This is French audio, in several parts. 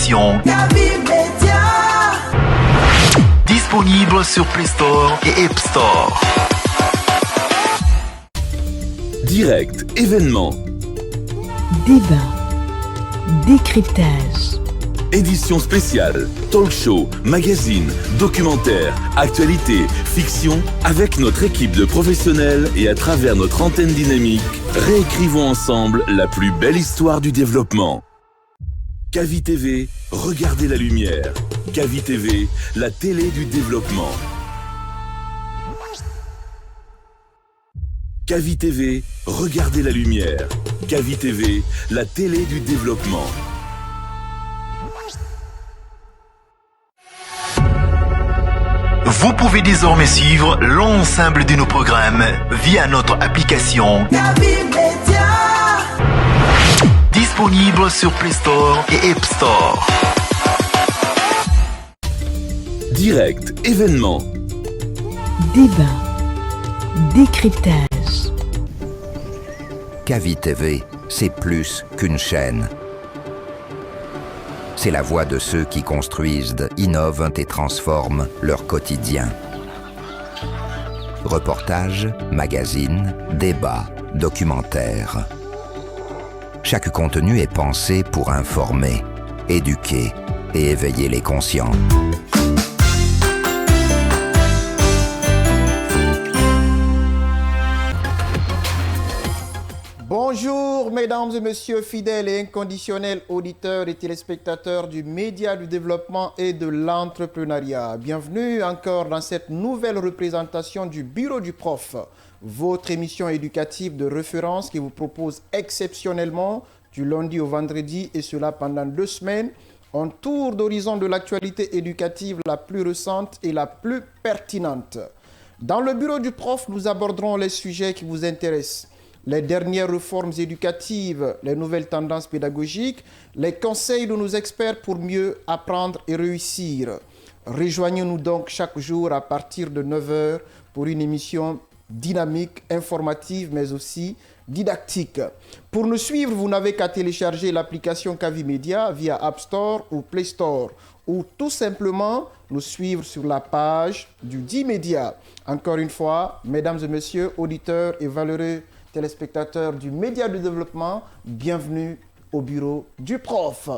application Kavi Media. Disponible sur Play Store et App Store. Direct, événement, Débat, décryptage, édition spéciale, talk show, magazine, documentaire, actualité, fiction. Avec notre équipe de professionnels et à travers notre antenne dynamique, réécrivons ensemble la plus belle histoire du développement. Kavi TV, regardez la lumière. Kavi TV, la télé du développement. Kavi TV, regardez la lumière. Kavi TV, la télé du développement. Vous pouvez désormais suivre l'ensemble de nos programmes via notre application Kavi Media. disponible sur Play Store et App Store. Direct, événement, débat, décryptage. Kavi TV, c'est plus qu'une chaîne. C'est la voix de ceux qui construisent, innovent et transforment leur quotidien. Reportages, magazines, débats, documentaires. Chaque contenu est pensé pour informer, éduquer et éveiller les conscients. Bonjour mesdames et messieurs fidèles et inconditionnels auditeurs et téléspectateurs du média du développement et de l'entrepreneuriat. Bienvenue encore dans cette nouvelle représentation du Bureau du Prof, votre émission éducative de référence qui vous propose exceptionnellement du lundi au vendredi et cela pendant 2 semaines, un tour d'horizon de l'actualité éducative la plus récente et la plus pertinente. Dans le Bureau du Prof, nous aborderons les sujets qui vous intéressent. Les dernières réformes éducatives, les nouvelles tendances pédagogiques, les conseils de nos experts pour mieux apprendre et réussir. Rejoignez-nous donc chaque jour à partir de 9h pour une émission dynamique, informative, mais aussi didactique. Pour nous suivre, vous n'avez qu'à télécharger l'application Kavi Media via App Store ou Play Store ou tout simplement nous suivre sur la page du D-Media. Encore une fois, mesdames et messieurs, auditeurs et valeureux téléspectateurs du média du développement, bienvenue au Bureau du Prof.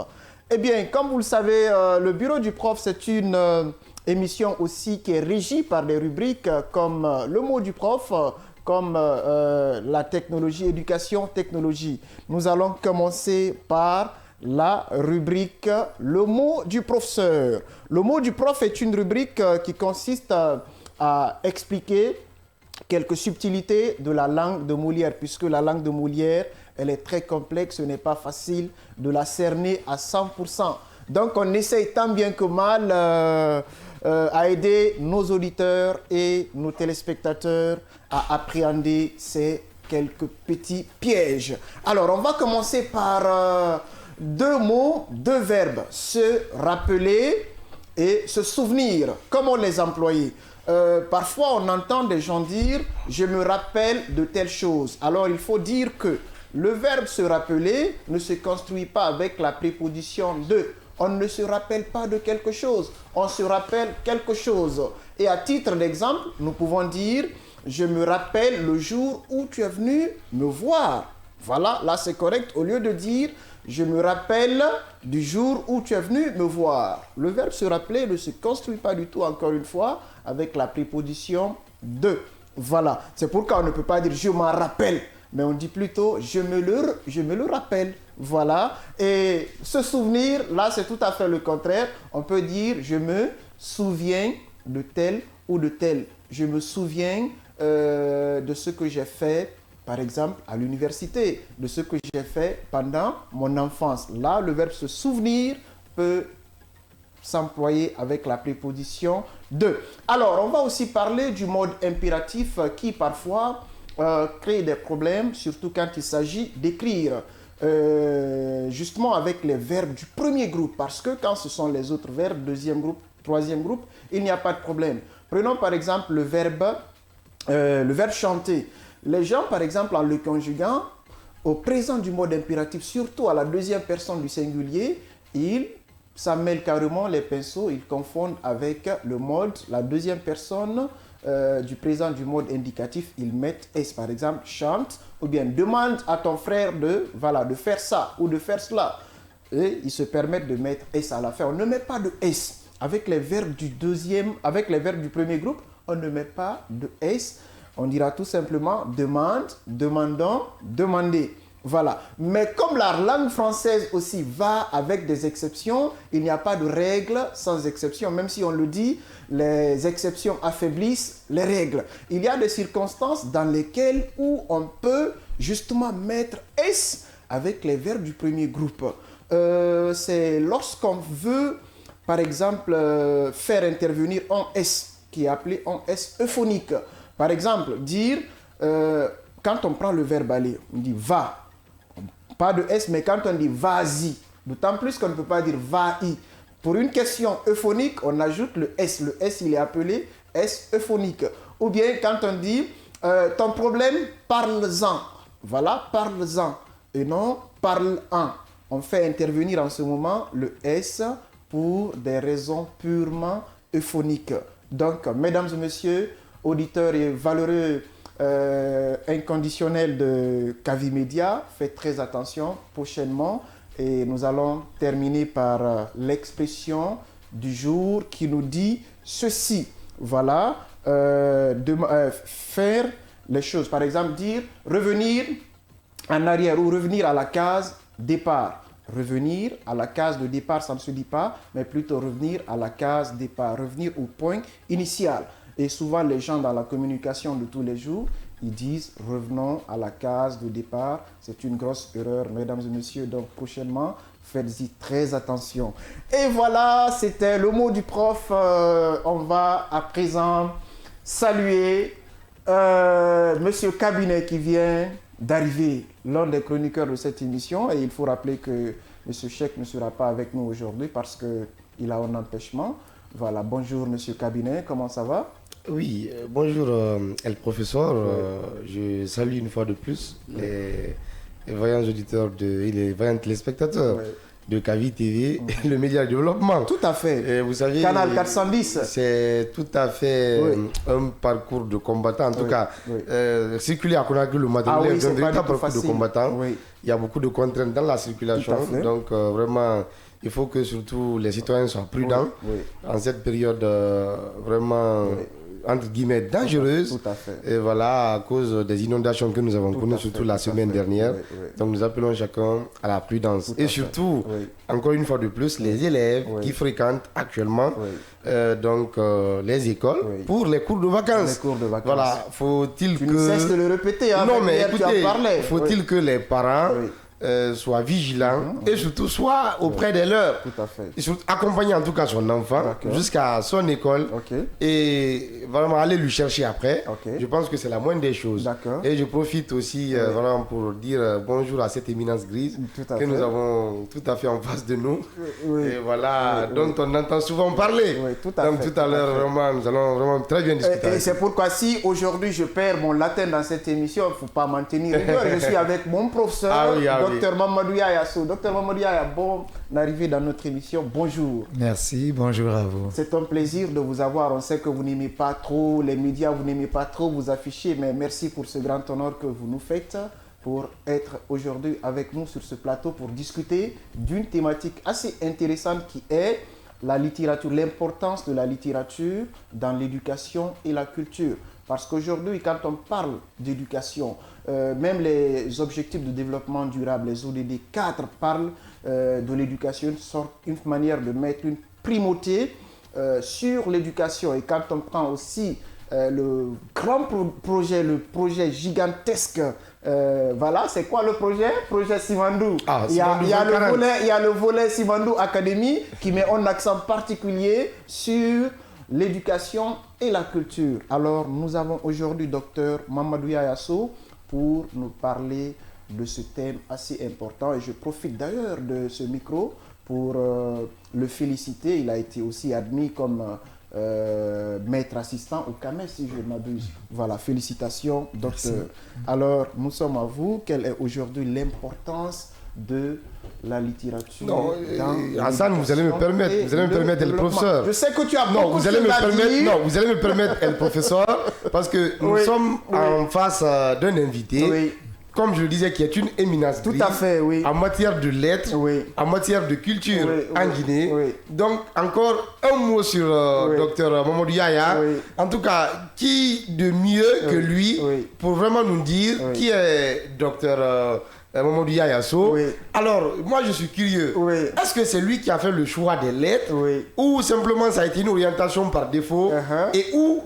Eh bien, comme vous le savez, le Bureau du Prof, c'est une émission aussi qui est régie par des rubriques comme le mot du prof, comme la technologie, éducation, technologie. Nous allons commencer par la rubrique le mot du professeur. Le mot du prof est une rubrique qui consiste à expliquer quelques subtilités de la langue de Molière, puisque la langue de Molière, elle est très complexe, ce n'est pas facile de la cerner à 100%. Donc on essaye tant bien que mal à aider nos auditeurs et nos téléspectateurs à appréhender ces quelques petits pièges. Alors on va commencer par 2 mots, 2 verbes, se rappeler et se souvenir. Comment les employer? Parfois, on entend des gens dire « je me rappelle de telle chose ». Alors, il faut dire que le verbe « se rappeler » ne se construit pas avec la préposition « de ». On ne se rappelle pas de quelque chose, on se rappelle quelque chose. Et à titre d'exemple, nous pouvons dire « je me rappelle le jour où tu es venu me voir ». Voilà, là c'est correct. Au lieu de dire « je me rappelle du jour où tu es venu me voir ». Le verbe « se rappeler » ne se construit pas du tout, encore une fois, avec la préposition « de ». Voilà, c'est pourquoi on ne peut pas dire « je m'en rappelle », mais on dit plutôt « je me le rappelle ». Voilà, et se souvenir, là c'est tout à fait le contraire. On peut dire « je me souviens de tel ou de tel ». Je me souviens de ce que j'ai fait, par exemple, à l'université, de ce que j'ai fait pendant mon enfance. Là, le verbe « se souvenir » peut s'employer avec la préposition « de ». Alors, on va aussi parler du mode impératif qui, parfois, crée des problèmes, surtout quand il s'agit d'écrire. Justement avec les verbes du premier groupe, parce que quand ce sont les autres verbes, deuxième groupe, troisième groupe, il n'y a pas de problème. Prenons par exemple le verbe chanter. Les gens, par exemple, en le conjuguant au présent du mode impératif, surtout à la deuxième personne du singulier, ils ça mêle carrément les pinceaux, ils confondent avec le mode, la deuxième personne du présent du mode indicatif, ils mettent S. Par exemple, chante, ou bien demande à ton frère de faire ça ou de faire cela. Et ils se permettent de mettre S à la fin. On ne met pas de S. Avec les verbes du premier groupe, on ne met pas de S. On dira tout simplement demande, demandant, demander. Voilà. Mais comme la langue française aussi va avec des exceptions, il n'y a pas de règle sans exception. Même si on le dit, les exceptions affaiblissent les règles. Il y a des circonstances dans lesquelles où on peut justement mettre S avec les verbes du premier groupe. C'est lorsqu'on veut, par exemple, faire intervenir un S, qui est appelé un S euphonique. Par exemple, dire, quand on prend le verbe aller, on dit va. Pas de S, mais quand on dit vas-y, d'autant plus qu'on ne peut pas dire va-y. Pour une question euphonique, on ajoute le S. Le S, il est appelé S euphonique. Ou bien quand on dit ton problème, parle-en. Voilà, parle-en. Et non, parle-en. On fait intervenir en ce moment le S pour des raisons purement euphoniques. Donc, mesdames et messieurs, auditeurs et valeureux inconditionnels de Kavi Media, faites très attention prochainement et nous allons terminer par l'expression du jour qui nous dit ceci. Voilà, faire les choses. Par exemple, dire revenir en arrière ou revenir à la case départ. Revenir à la case de départ, ça ne se dit pas, mais plutôt revenir à la case départ, revenir au point initial. Et souvent, les gens dans la communication de tous les jours, ils disent « revenons à la case de départ ». C'est une grosse erreur, mesdames et messieurs. Donc, prochainement, faites-y très attention. Et voilà, c'était le mot du prof. On va à présent saluer Monsieur Cabinet qui vient d'arriver, l'un des chroniqueurs de cette émission. Et il faut rappeler que Monsieur Cheikh ne sera pas avec nous aujourd'hui parce qu'il a un empêchement. Voilà, bonjour Monsieur Cabinet, comment ça va? Oui, bonjour El Professeur. Je salue une fois de plus les vaillants auditeurs et les vaillants téléspectateurs de Kavi TV, le média de développement. Tout à fait. Et vous savez, Canal 410. C'est tout à fait un parcours de combattant. En tout cas, circuler à Conakry, le matériel est un véritable parcours de combattant. Il y a beaucoup de contraintes dans la circulation. Donc, vraiment, il faut que surtout les citoyens soient prudents en cette période vraiment entre guillemets dangereuse. Tout à fait. Et voilà, à cause des inondations que nous avons connues, surtout la semaine dernière. Donc nous appelons chacun à la prudence. Et surtout, encore une fois de plus, les élèves qui fréquentent actuellement les écoles pour les cours de vacances. Les cours de vacances. Voilà, faut-il tu que... ne cesses de le répéter. Hein, non, mais écoutez, faut-il que les parents soit vigilant et surtout soit auprès des leurs. Tout à fait. Et surtout accompagner en tout cas son enfant jusqu'à son école et vraiment aller lui chercher après. Je pense que c'est la moindre des choses. Et je profite aussi vraiment pour dire bonjour à cette éminence grise que nous avons tout à fait en face de nous. Et voilà, dont on entend souvent parler. Tout à l'heure, vraiment, nous allons vraiment très bien discuter. Et c'est pourquoi si aujourd'hui je perds mon latin dans cette émission, il ne faut pas m'en tenir rigueur. Je suis avec mon professeur. Docteur Mamadou Yayassou. Docteur Mamadou Yayassou, bon arrivé dans notre émission. Bonjour. Merci, bonjour à vous. C'est un plaisir de vous avoir. On sait que vous n'aimez pas trop les médias, vous n'aimez pas trop vous afficher, mais merci pour ce grand honneur que vous nous faites pour être aujourd'hui avec nous sur ce plateau pour discuter d'une thématique assez intéressante qui est la littérature, l'importance de la littérature dans l'éducation et la culture. Parce qu'aujourd'hui, quand on parle d'éducation, même les objectifs de développement durable, les ODD 4 parlent de l'éducation, une manière de mettre une primauté sur l'éducation. Et quand on prend aussi le grand projet, le projet gigantesque, voilà, c'est quoi le projet? Projet Simandou. Il y a le volet Simandou Academy qui met un accent particulier sur l'éducation et la culture. Alors, nous avons aujourd'hui docteur Mamadou Yayassou pour nous parler de ce thème assez important. Et je profite d'ailleurs de ce micro pour le féliciter. Il a été aussi admis comme maître assistant au CAMES, si je ne m'abuse. Voilà, félicitations, docteur. Merci. Alors, nous sommes à vous. Quelle est aujourd'hui l'importance de la littérature. Non, Hassan, vous allez me permettre, le professeur. Je sais que tu as vous allez me permettre, le professeur, parce que nous sommes en face d'un invité, comme je le disais, qui est une éminence. Tout à fait, oui. En matière de lettres, en matière de culture en Guinée. Donc, encore un mot sur Dr Mamadou Yaya. En tout cas, qui de mieux que lui pour vraiment nous dire qui est Dr Mamadou Yaya So. Alors, moi je suis curieux. Est-ce que c'est lui qui a fait le choix des lettres ou simplement ça a été une orientation par défaut et où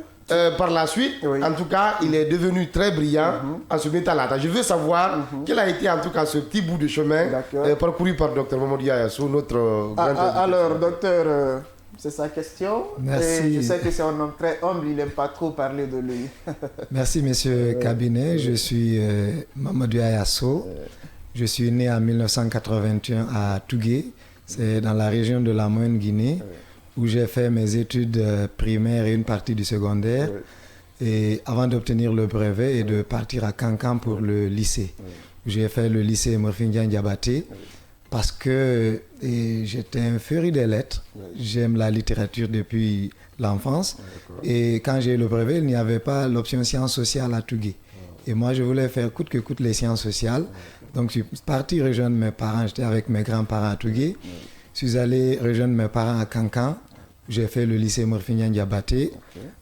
par la suite, en tout cas, il est devenu très brillant en se mettant à la tâche. Je veux savoir quel a été en tout cas ce petit bout de chemin parcouru par Dr Mamadou Yaya So, notre grand alors, docteur, c'est sa question. Merci. Et je sais que c'est un homme très humble, il n'aime pas trop parler de lui. Merci, monsieur Cabinet. Je suis Mamadou Yaya So. Je suis né en 1981 à Tougué, c'est dans la région de la Moyenne Guinée, où j'ai fait mes études primaires et une partie du secondaire, et avant d'obtenir le brevet et de partir à Kankan pour le lycée. J'ai fait le lycée Morfindian Diabaté parce que j'étais un féru des lettres. J'aime la littérature depuis l'enfance. Et quand j'ai eu le brevet, il n'y avait pas l'option sciences sociales à Tougué. Et moi, je voulais faire coûte que coûte les sciences sociales. Donc, je suis parti rejoindre mes parents. J'étais avec mes grands-parents à Tougué. Je suis allé rejoindre mes parents à Kankan. J'ai fait le lycée Morfindian Diabaté.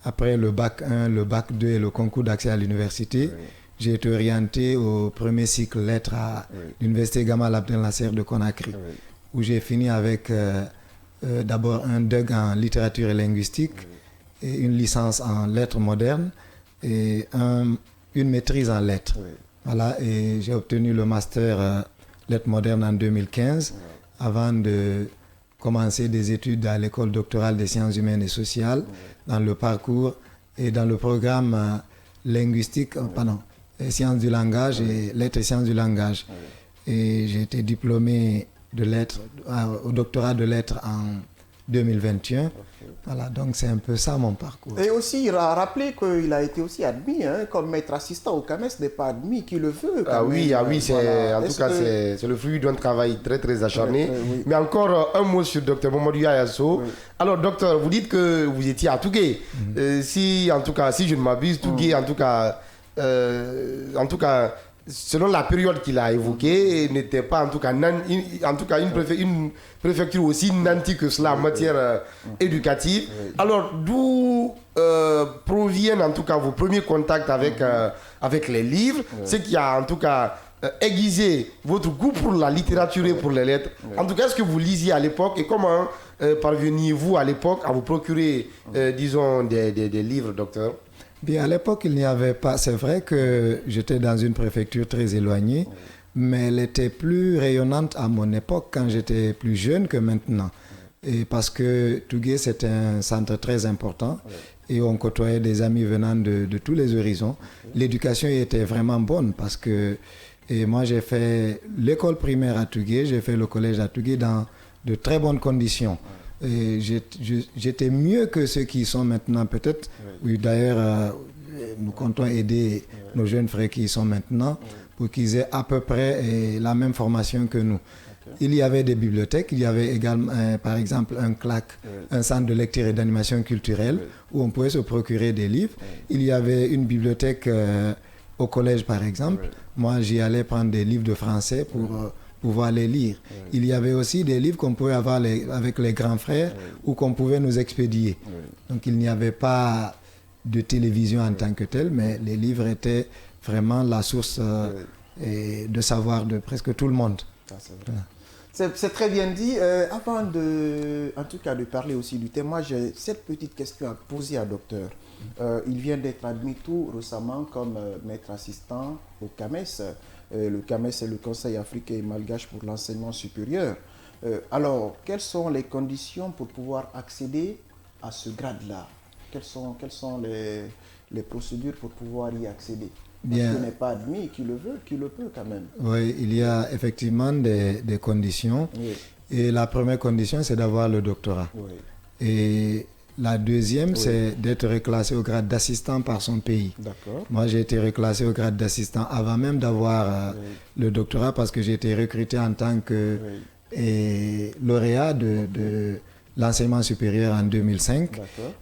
Après le bac 1, le bac 2 et le concours d'accès à l'université, j'ai été orienté au premier cycle lettres à l'université Gamal Abdel Nasser de Conakry, où j'ai fini avec d'abord un DUG en littérature et linguistique et une licence en lettres modernes et une maîtrise en lettres. Voilà, et j'ai obtenu le master lettres modernes en 2015 avant de commencer des études à l'école doctorale des sciences humaines et sociales dans le parcours et dans le programme linguistique, sciences du langage et lettres et sciences du langage. Et j'ai été diplômé de lettres, au doctorat de lettres en 2021. Voilà, donc c'est un peu ça mon parcours. Et aussi, il a rappelé qu'il a été aussi admis comme maître assistant au CAMES, n'est pas admis, qui le veut. Oui, en tout cas, c'est le fruit d'un travail très très acharné. Mais encore un mot sur Dr Mamadou Yaya So. Alors, docteur, vous dites que vous étiez à Tougué. Si je ne m'abuse, Tougué, en tout cas, selon la période qu'il a évoquée, n'était pas une préfecture aussi nantie que cela en matière éducative. Alors, d'où proviennent en tout cas vos premiers contacts avec les livres, ce qui a en tout cas aiguisé votre goût pour la littérature et pour les lettres. En tout cas, est-ce que vous lisiez à l'époque et comment parveniez-vous à l'époque à vous procurer, disons, des livres, docteur? Bien, à l'époque, il n'y avait pas... C'est vrai que j'étais dans une préfecture très éloignée, mais elle était plus rayonnante à mon époque quand j'étais plus jeune que maintenant. Et parce que Tougué, c'était un centre très important et on côtoyait des amis venant de tous les horizons. L'éducation était vraiment bonne parce que moi, j'ai fait l'école primaire à Tougué, j'ai fait le collège à Tougué dans de très bonnes conditions. Et j'étais mieux que ceux qui sont maintenant peut-être. Oui, d'ailleurs, nous comptons aider nos jeunes frères qui y sont maintenant pour qu'ils aient à peu près la même formation que nous. Il y avait des bibliothèques, il y avait également, par exemple, un CLAC, un centre de lecture et d'animation culturelle, où on pouvait se procurer des livres. Il y avait une bibliothèque au collège, par exemple. Moi, j'y allais prendre des livres de français pour pouvoir les lire. Il y avait aussi des livres qu'on pouvait avoir avec les grands frères ou qu'on pouvait nous expédier. Donc il n'y avait pas de télévision en tant que telle, mais les livres étaient vraiment la source de savoir de presque tout le monde. C'est très bien dit. Avant en tout cas de parler aussi du thème, moi j'ai cette petite question à poser à docteur. Il vient d'être admis tout récemment comme maître assistant au CAMES. Le CAMES est le Conseil africain et malgache pour l'enseignement supérieur. Alors, quelles sont les conditions pour pouvoir accéder à ce grade-là? Quelles sont les procédures pour pouvoir y accéder? Parce qu'il n'est pas admis, qui le veut, qui le peut quand même. Oui, il y a effectivement des conditions. Et la première condition, c'est d'avoir le doctorat. Et La deuxième, c'est d'être reclassé au grade d'assistant par son pays. Moi, j'ai été reclassé au grade d'assistant avant même d'avoir le doctorat parce que j'ai été recruté en tant que lauréat de l'enseignement supérieur en 2005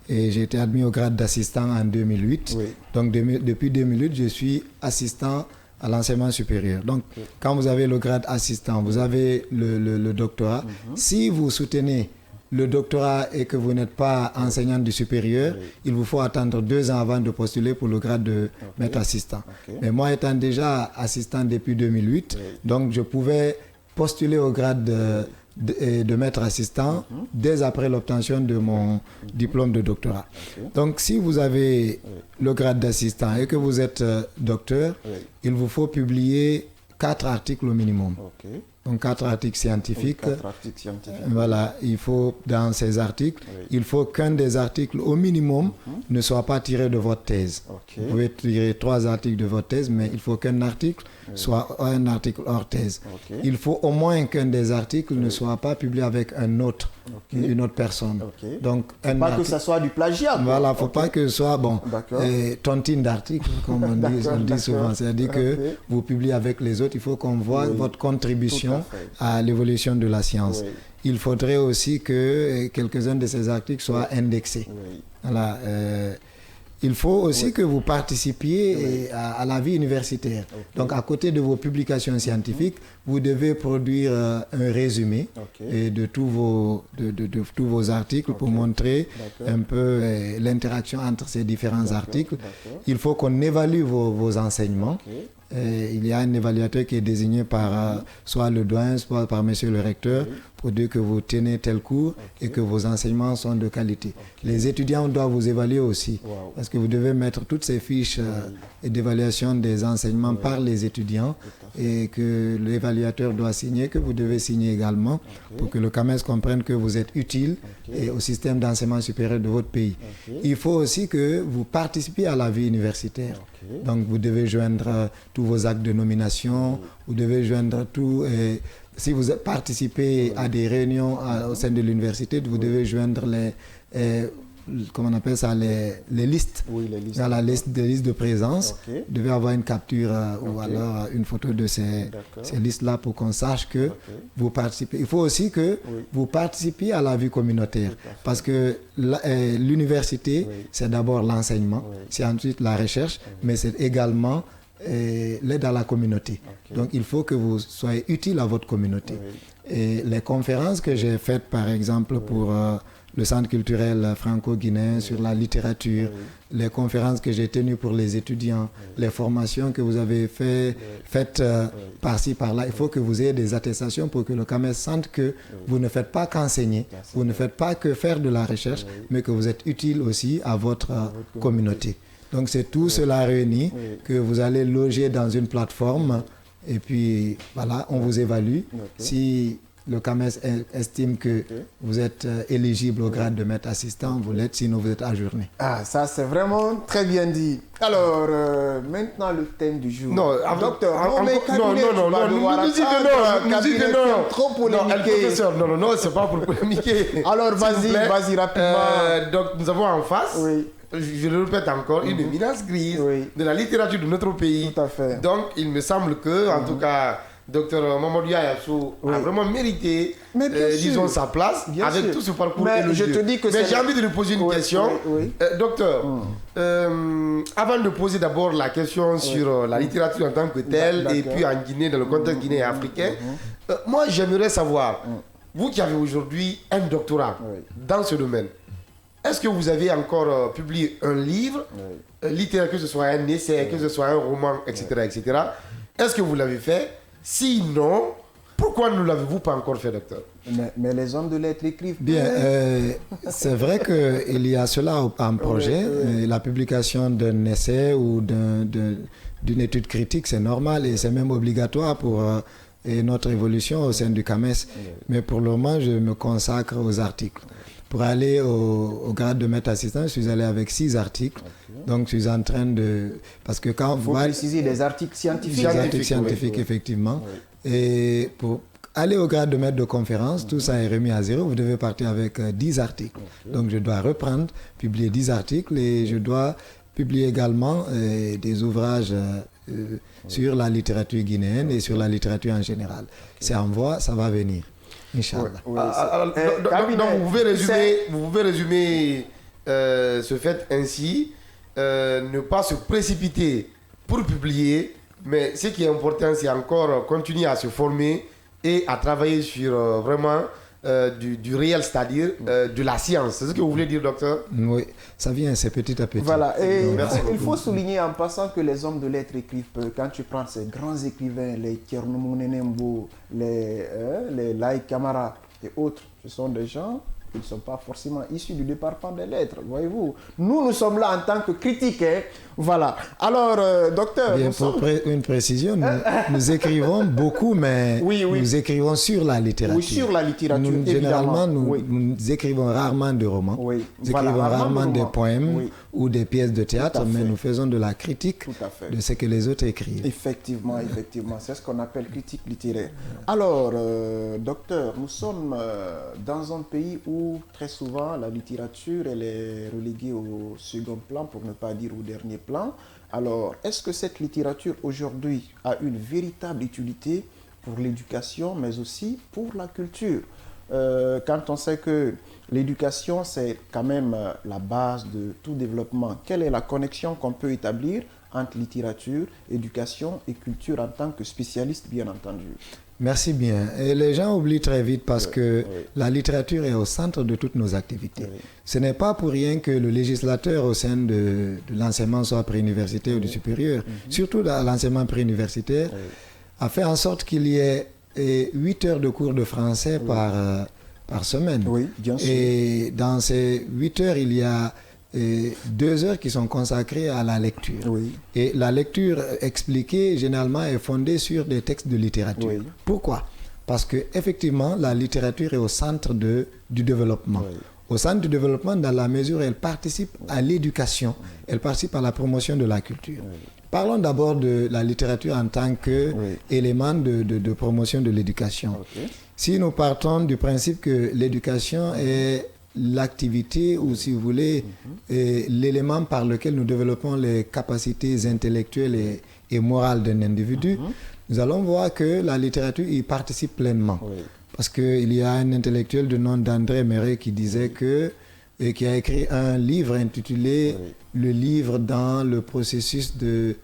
et j'ai été admis au grade d'assistant en 2008. Donc depuis 2008, je suis assistant à l'enseignement supérieur. Donc quand vous avez le grade assistant, vous avez le doctorat. Si vous soutenez le doctorat et que vous n'êtes pas enseignant du supérieur, il vous faut attendre 2 ans avant de postuler pour le grade de maître assistant. Mais moi étant déjà assistant depuis 2008, donc je pouvais postuler au grade de maître assistant dès après l'obtention de mon diplôme de doctorat. Donc si vous avez le grade d'assistant et que vous êtes docteur, il vous faut publier 4 articles au minimum. Donc 4 articles scientifiques. Voilà, il faut dans ces articles, il faut qu'un des articles au minimum ne soit pas tiré de votre thèse. Vous pouvez tirer 3 articles de votre thèse, mais il faut qu'un article soit un article hors thèse. Il faut au moins qu'un des articles ne soit pas publié avec une autre personne. Donc pas que ça soit du plagiat. Voilà, faut pas que ce soit tontine d'articles, comme on dit souvent. C'est-à-dire que vous publiez avec les autres, il faut qu'on voit votre contribution à l'évolution de la science. Il faudrait aussi que quelques-uns de ces articles soient indexés. Voilà, il faut aussi que vous participiez à la vie universitaire. Donc, à côté de vos publications scientifiques, vous devez produire un résumé de tous vos articles pour montrer un peu l'interaction entre ces différents articles. Il faut qu'on évalue vos enseignements. Il y a un évaluateur qui est désigné par soit le doyen, soit par monsieur le recteur pour dire que vous tenez tel cours et que vos enseignements sont de qualité. Les étudiants doivent vous évaluer aussi parce que vous devez mettre toutes ces fiches d'évaluation des enseignements par les étudiants et que l'évaluateur doit signer, que vous devez signer également pour que le CAMES comprenne que vous êtes utile et au système d'enseignement supérieur de votre pays. Il faut aussi que vous participiez à la vie universitaire. Donc vous devez joindre tous vos actes de nomination, vous devez joindre tout. Si vous participez à des réunions au sein de l'université, vous devez joindre comment on appelle ça, les listes. Dans la liste de présence, vous devez avoir une capture ou alors une photo de ces listes-là pour qu'on sache que vous participez. Il faut aussi que vous participiez à la vie communautaire parce que l'université, c'est d'abord l'enseignement, c'est ensuite la recherche, mais c'est également l'aide à la communauté. Donc il faut que vous soyez utile à votre communauté. Et les conférences que j'ai faites par exemple pour le centre culturel franco-guinéen sur la littérature, les conférences que j'ai tenues pour les étudiants, les formations que vous avez faites par-ci, par-là, il faut que vous ayez des attestations pour que le CAMES sente que vous ne faites pas qu'enseigner, vous ne faites pas que faire de la recherche, mais que vous êtes utile aussi à votre communauté. Donc c'est tout cela réuni que vous allez loger dans une plateforme et puis voilà, on vous évalue. Si le CAMES estime que vous êtes éligible au grade de maître assistant, vous l'êtes, sinon vous êtes ajourné. Ah, ça c'est vraiment très bien dit. Alors, maintenant le thème du jour. Non, docteur, non, nous dites que non. Trop polémiqué. Non, c'est pas pour polémiquer. Alors, vas-y rapidement. Donc, nous avons en face, je le répète encore, une éminence grise de la littérature de notre pays. Tout à fait. Donc, il me semble que, en tout cas, Dr Mamadou Ayassou a vraiment mérité, disons, sa place avec tout ce parcours élogieux. Mais j'ai envie de lui poser une question. Docteur, avant de poser d'abord la question sur la littérature en tant que telle et puis en Guinée, dans le contexte guinéen et africain, moi j'aimerais savoir, vous qui avez aujourd'hui un doctorat dans ce domaine, est-ce que vous avez encore publié un livre littéraire, que ce soit un essai, que ce soit un roman, etc. etc. Est-ce que vous l'avez fait? Sinon, pourquoi ne l'avez-vous pas encore fait, docteur? Mais les hommes de lettres écrivent. Bien, c'est vrai qu'il y a cela en projet. La publication d'un essai ou d'une étude critique, c'est normal et c'est même obligatoire pour notre évolution au sein du CAMES. Mais pour le moment, je me consacre aux articles. Pour aller au grade de maître assistant, je suis allé avec 6 articles. Donc, je suis en train de... Parce que quand vous... Il faut préciser des articles scientifiques. Des articles scientifiques, effectivement. Et aller au grade de maître de conférence, tout ça est remis à zéro. Vous devez partir avec 10 articles. Donc, je dois reprendre, publier 10 articles et je dois publier également des ouvrages sur la littérature guinéenne et sur la littérature en général. C'est en voie, ça va venir. Inch'Allah. Donc, vous pouvez résumer ce fait ainsi, ne pas se précipiter pour publier, mais ce qui est important, c'est encore continuer à se former et à travailler sur vraiment du réel, c'est-à-dire de la science. C'est ce que vous voulez dire, docteur? Oui, ça vient, c'est petit à petit. Voilà, et il faut souligner en passant que les hommes de lettres écrivent peu. Quand tu prends ces grands écrivains, les Thierno Mounenembo, les Laïc Camara et autres, ce sont des gens qui ne sont pas forcément issus du département des lettres, voyez-vous. Nous sommes là en tant que critiques, hein. Voilà. Alors, docteur... Bien, pour une précision, nous écrivons beaucoup, mais nous écrivons sur la littérature. Oui, sur la littérature, généralement, nous écrivons rarement de romans. Oui. Nous écrivons rarement des poèmes ou des pièces de théâtre, mais nous faisons de la critique de ce que les autres écrivent. Effectivement. C'est ce qu'on appelle critique littéraire. Alors, docteur, nous sommes dans un pays où très souvent la littérature elle est reléguée au second plan, pour ne pas dire au dernier plan. Alors, est-ce que cette littérature aujourd'hui a une véritable utilité pour l'éducation, mais aussi pour la culture? Quand on sait que l'éducation, c'est quand même la base de tout développement, quelle est la connexion qu'on peut établir entre littérature, éducation et culture en tant que spécialiste, bien entendu? Merci bien. Et les gens oublient très vite parce que la littérature est au centre de toutes nos activités. Ce n'est pas pour rien que le législateur au sein de l'enseignement, soit préuniversitaire ou du supérieur, surtout dans l'enseignement préuniversitaire, a fait en sorte qu'il y ait 8 heures de cours de français par semaine. Oui, bien sûr. Et dans ces 8 heures, il y a 2 heures qui sont consacrées à la lecture. Oui. Et la lecture expliquée, généralement, est fondée sur des textes de littérature. Oui. Pourquoi? Parce qu'effectivement, la littérature est au centre du développement. Oui. Au centre du développement, dans la mesure où elle participe à l'éducation, elle participe à la promotion de la culture. Oui. Parlons d'abord de la littérature en tant qu'élément de promotion de l'éducation. Okay. Si nous partons du principe que l'éducation est l'activité ou, si vous voulez, l'élément par lequel nous développons les capacités intellectuelles et morales d'un individu, nous allons voir que la littérature y participe pleinement. Oui. Parce qu'il y a un intellectuel de nom d'André Méret qui disait qui a écrit un livre intitulé Le livre dans le processus de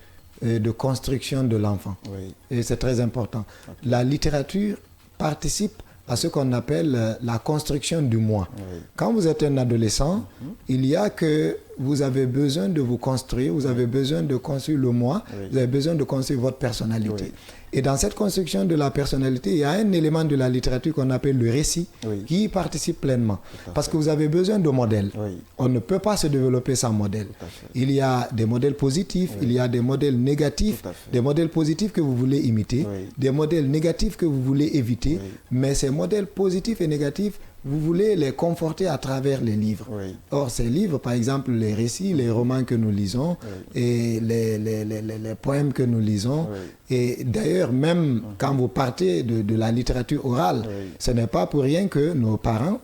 construction de l'enfant. Oui. Et c'est très important. Okay. La littérature participe à ce qu'on appelle la construction du moi. Oui. Quand vous êtes un adolescent, il y a que vous avez besoin de vous construire, vous avez besoin de construire le moi, vous avez besoin de construire votre personnalité. Oui. Et dans cette construction de la personnalité, il y a un élément de la littérature qu'on appelle le récit qui y participe pleinement. Parce que vous avez besoin de modèles. Oui. On ne peut pas se développer sans modèle. Il y a des modèles positifs, il y a des modèles négatifs, des modèles positifs que vous voulez imiter, des modèles négatifs que vous voulez éviter, mais ces modèles positifs et négatifs, vous voulez les conforter à travers les livres. Oui. Or, ces livres, par exemple, les récits, les romans que nous lisons, et les poèmes que nous lisons, et d'ailleurs, même quand vous partez de la littérature orale, ce n'est pas pour rien que nos parents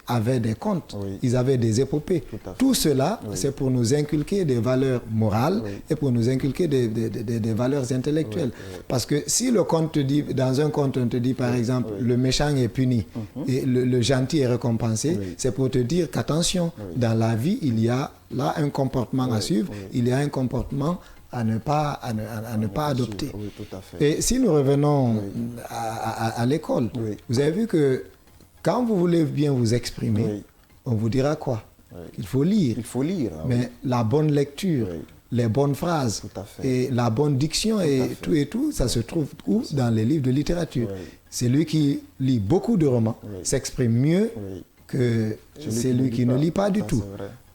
avaient des contes, ils avaient des épopées. Tout cela, c'est pour nous inculquer des valeurs morales et pour nous inculquer des valeurs intellectuelles. Parce que si le conte te dit, dans un conte, on te dit, par exemple, le méchant est puni, et le gentil est récompensé, c'est pour te dire qu'attention, dans la vie, il y a là un comportement à suivre, il y a un comportement à ne pas adopter. Oui, tout à fait. Et si nous revenons à l'école, vous avez vu que quand vous voulez bien vous exprimer, on vous dira quoi? Il faut lire. Il faut lire. Mais la bonne lecture, les bonnes phrases et la bonne diction et tout, ça se trouve où? Dans les livres de littérature. C'est lui qui lit beaucoup de romans, s'exprime mieux que celui qui ne lit pas du tout.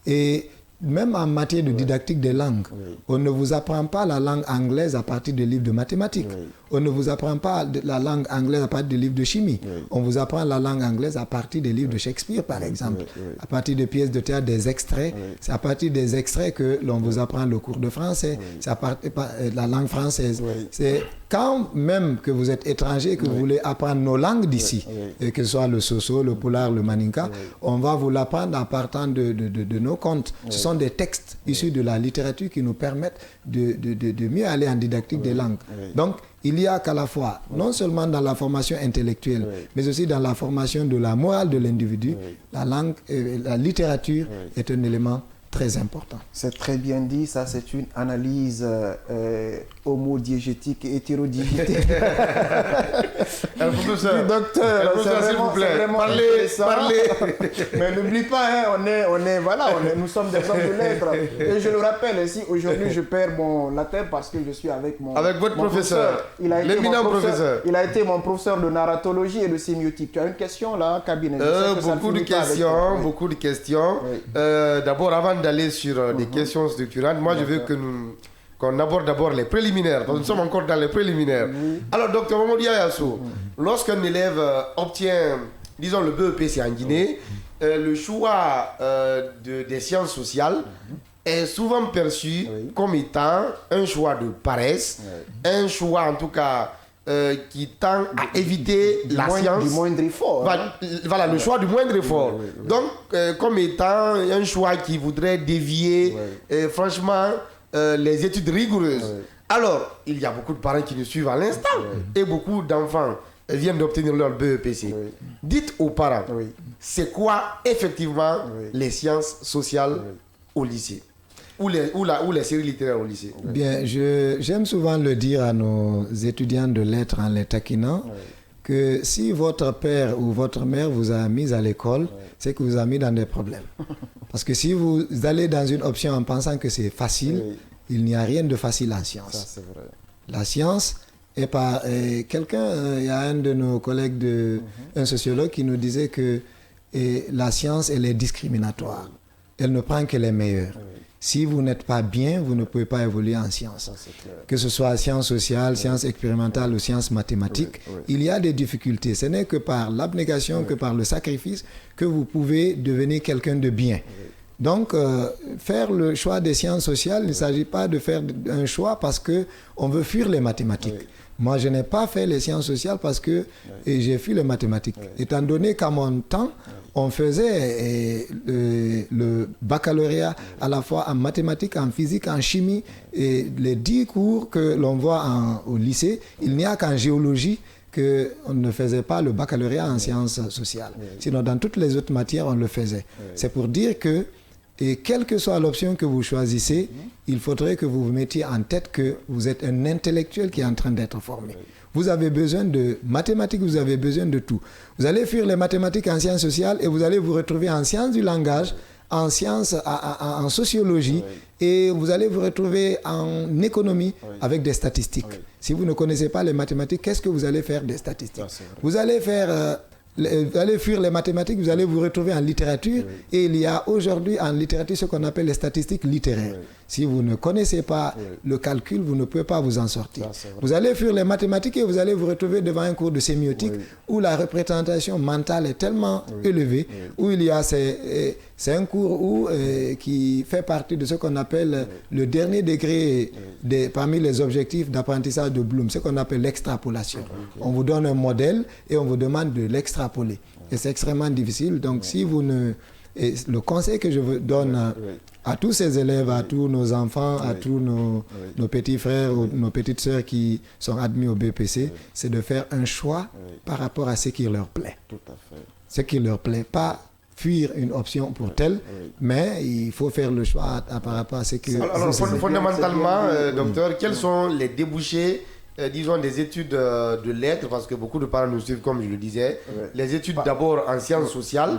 Et même en matière de didactique des langues, on ne vous apprend pas la langue anglaise à partir de livres de mathématiques. On ne vous apprend pas la langue anglaise à partir de livres de chimie. On vous apprend la langue anglaise à partir des livres de Shakespeare, par exemple. À partir de pièces de théâtre, des extraits. C'est à partir des extraits que l'on vous apprend le cours de français. C'est à partir de la langue française. C'est quand même que vous êtes étranger, que vous voulez apprendre nos langues d'ici, et que ce soit le Soso, le Pulaar, le Maninka, on va vous l'apprendre en partant de nos contes. Ce sont des textes issus de la littérature qui nous permettent de mieux aller en didactique des langues. Donc, il y a qu'à la fois, non seulement dans la formation intellectuelle, mais aussi dans la formation de la morale de l'individu, la langue, la littérature est un élément très important. C'est très bien dit, ça c'est une analyse homodiégétique et hétérodigétique. Professeur, docteur, s'il vous plaît, parlez. Mais n'oublie pas, hein, nous sommes des hommes de lettres. Et je le rappelle ici, aujourd'hui je perds mon latin parce que je suis avec votre professeur. L'éminent professeur. Il a été mon professeur de narratologie et de sémiotique. Tu as une question là, cabinet? Beaucoup de questions. D'abord, avant d'aller sur des questions structurantes, moi je veux qu'on aborde d'abord les préliminaires, parce que nous sommes encore dans les préliminaires. Alors, docteur Mamadou Ayasso, lorsqu'un élève obtient, disons, le BEPC en Guinée, le choix des sciences sociales est souvent perçu comme étant un choix de paresse, un choix en tout cas qui tend à éviter la science. Du moindre effort. Voilà, le choix du moindre effort. Donc, comme étant un choix qui voudrait dévier, franchement, les études rigoureuses. Alors, il y a beaucoup de parents qui nous suivent à l'instant et beaucoup d'enfants viennent d'obtenir leur BEPC. Dites aux parents, c'est quoi effectivement les sciences sociales au lycée ou les séries littéraires au lycée? Bien, j'aime souvent le dire à nos étudiants de lettres en les taquinant, que si votre père ou votre mère vous a mis à l'école, c'est que vous a mis dans des problèmes. Parce que si vous allez dans une option en pensant que c'est facile, il n'y a rien de facile en science. Ça, c'est vrai. La science est pas... il y a un de nos collègues, un sociologue, qui nous disait que la science, elle est discriminatoire. Elle ne prend que les meilleurs. Si vous n'êtes pas bien, vous ne pouvez pas évoluer en sciences. Que ce soit sciences sociales, sciences expérimentales ou sciences mathématiques, il y a des difficultés. Ce n'est que par l'abnégation, que par le sacrifice, que vous pouvez devenir quelqu'un de bien. Donc, faire le choix des sciences sociales, il ne s'agit pas de faire un choix parce qu'on veut fuir les mathématiques. Moi, je n'ai pas fait les sciences sociales parce que j'ai fui les mathématiques. Étant donné qu'à mon temps, on faisait le baccalauréat à la fois en mathématiques, en physique, en chimie, et les 10 cours que l'on voit au lycée, il n'y a qu'en géologie qu'on ne faisait pas le baccalauréat en sciences sociales. Sinon, dans toutes les autres matières, on le faisait. C'est pour dire que, et quelle que soit l'option que vous choisissez, il faudrait que vous vous mettiez en tête que vous êtes un intellectuel qui est en train d'être formé. Vous avez besoin de mathématiques, vous avez besoin de tout. Vous allez fuir les mathématiques en sciences sociales et vous allez vous retrouver en sciences du langage, en sciences, en sociologie, et vous allez vous retrouver en économie avec des statistiques. Si vous ne connaissez pas les mathématiques, qu'est-ce que vous allez faire des statistiques? Vous allez faire... Vous allez fuir les mathématiques, vous allez vous retrouver en littérature, et il y a aujourd'hui en littérature ce qu'on appelle les statistiques littéraires. Si vous ne connaissez pas le calcul, vous ne pouvez pas vous en sortir. Vous allez fuir les mathématiques et vous allez vous retrouver devant un cours de sémiotique où la représentation mentale est tellement élevée, où il y a c'est un cours qui fait partie de ce qu'on appelle le dernier degré parmi les objectifs d'apprentissage de Bloom, ce qu'on appelle l'extrapolation. On vous donne un modèle et on vous demande de l'extrapoler. Et c'est extrêmement difficile. Donc, si vous ne... Et le conseil que je donne à tous ces élèves, à tous nos enfants, à tous nos petits frères ou nos petites sœurs qui sont admis au BPC, c'est de faire un choix par rapport à ce qui leur plaît. Tout à fait. Ce qui leur plaît, pas fuir une option pour telle, mais il faut faire le choix par rapport à ce que... Alors, fondamentalement, docteur, quels sont les débouchés disons des études de lettres, parce que beaucoup de parents nous suivent, comme je le disais, les études d'abord en sciences sociales,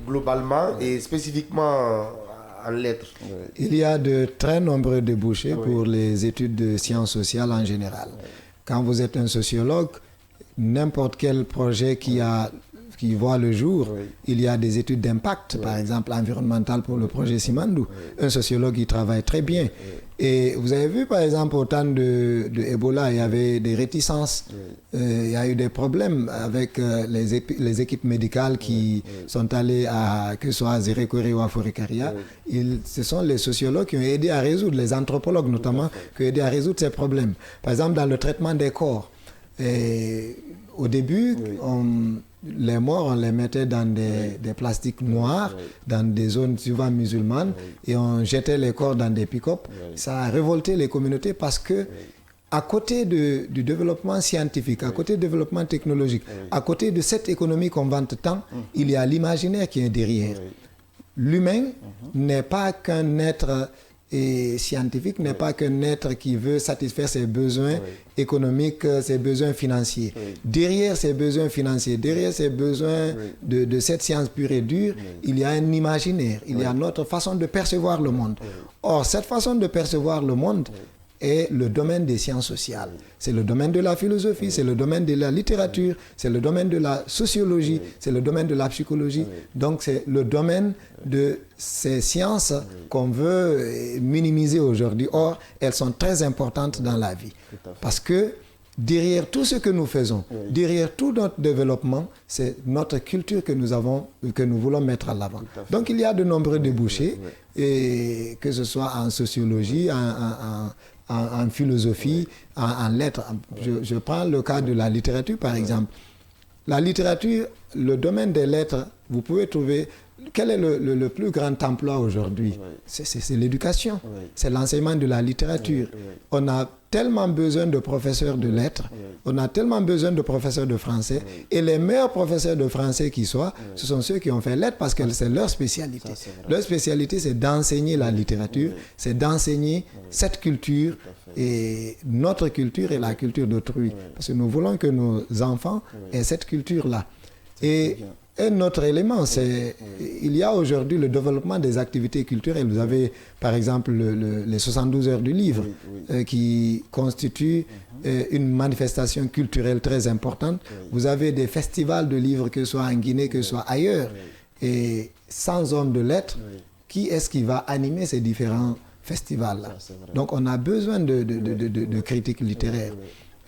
globalement, et spécifiquement en lettres. Il y a de très nombreux débouchés pour les études de sciences sociales en général. Quand vous êtes un sociologue, n'importe quel projet qui qui voient le jour. Il y a des études d'impact, par exemple environnemental pour le projet Simandou. Un sociologue qui travaille très bien. Et vous avez vu, par exemple, au temps de Ebola, il y avait des réticences. Il y a eu des problèmes avec les équipes médicales qui sont allées que ce soit à Zérékoré ou à Forikaria. Ce sont les sociologues qui ont aidé à résoudre, les anthropologues notamment, qui ont aidé à résoudre ces problèmes. Par exemple, dans le traitement des corps. Et au début, les morts, on les mettait dans des plastiques noirs, dans des zones souvent musulmanes, et on jetait les corps dans des pick-up. Ça a révolté les communautés parce que, à côté du développement scientifique, à côté du développement technologique, à côté de cette économie qu'on vante tant, il y a l'imaginaire qui est derrière. L'humain n'est pas qu'un être scientifique, n'est pas qu'un être qui veut satisfaire ses besoins économiques, ses besoins financiers. Derrière ces besoins financiers, derrière ces besoins de cette science pure et dure, il y a un imaginaire, il y a notre façon de percevoir le monde. Or, cette façon de percevoir le monde est le domaine des sciences sociales. C'est le domaine de la philosophie, c'est le domaine de la littérature, c'est le domaine de la sociologie, c'est le domaine de la psychologie. Donc c'est le domaine de ces sciences qu'on veut minimiser aujourd'hui. Or, elles sont très importantes dans la vie. Parce que derrière tout ce que nous faisons, derrière tout notre développement, c'est notre culture que nous voulons mettre à l'avant. Donc il y a de nombreux débouchés, et que ce soit en sociologie, en philosophie, en lettres. Je prends le cas de la littérature, par exemple. La littérature, le domaine des lettres, vous pouvez trouver... Quel est le plus grand emploi aujourd'hui? C'est l'éducation, c'est l'enseignement de la littérature. On a tellement besoin de professeurs de lettres, on a tellement besoin de professeurs de français, et les meilleurs professeurs de français qui soient, ce sont ceux qui ont fait lettres parce que c'est leur spécialité. Leur spécialité, c'est d'enseigner la littérature, c'est d'enseigner cette culture, et notre culture et la culture d'autrui. Parce que nous voulons que nos enfants aient cette culture-là. Et un autre élément, c'est il y a aujourd'hui le développement des activités culturelles. Vous avez par exemple les 72 heures du livre qui constituent une manifestation culturelle très importante. Vous avez des festivals de livres, que ce soit en Guinée, que ce soit ailleurs. Et sans homme de lettres, qui est-ce qui va animer ces différents festivals-là? Donc on a besoin de critiques littéraires.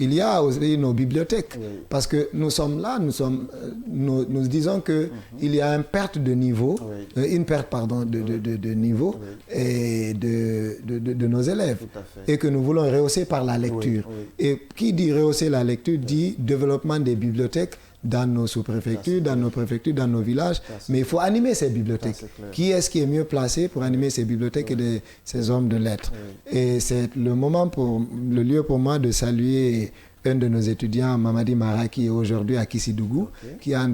Il y a aussi nos bibliothèques, parce que nous sommes là, nous disons qu'il y a une perte de niveau, de niveau et de nos élèves, et que nous voulons rehausser par la lecture. Et qui dit rehausser la lecture dit développement des bibliothèques dans nos sous-préfectures, dans nos préfectures, dans nos villages. Mais il faut animer ces bibliothèques. Qui est-ce qui est mieux placé pour animer ces bibliothèques et ces hommes de lettres? Et c'est le lieu pour moi de saluer un de nos étudiants, Mamadi Mara, qui est aujourd'hui à Kissidougou, qui a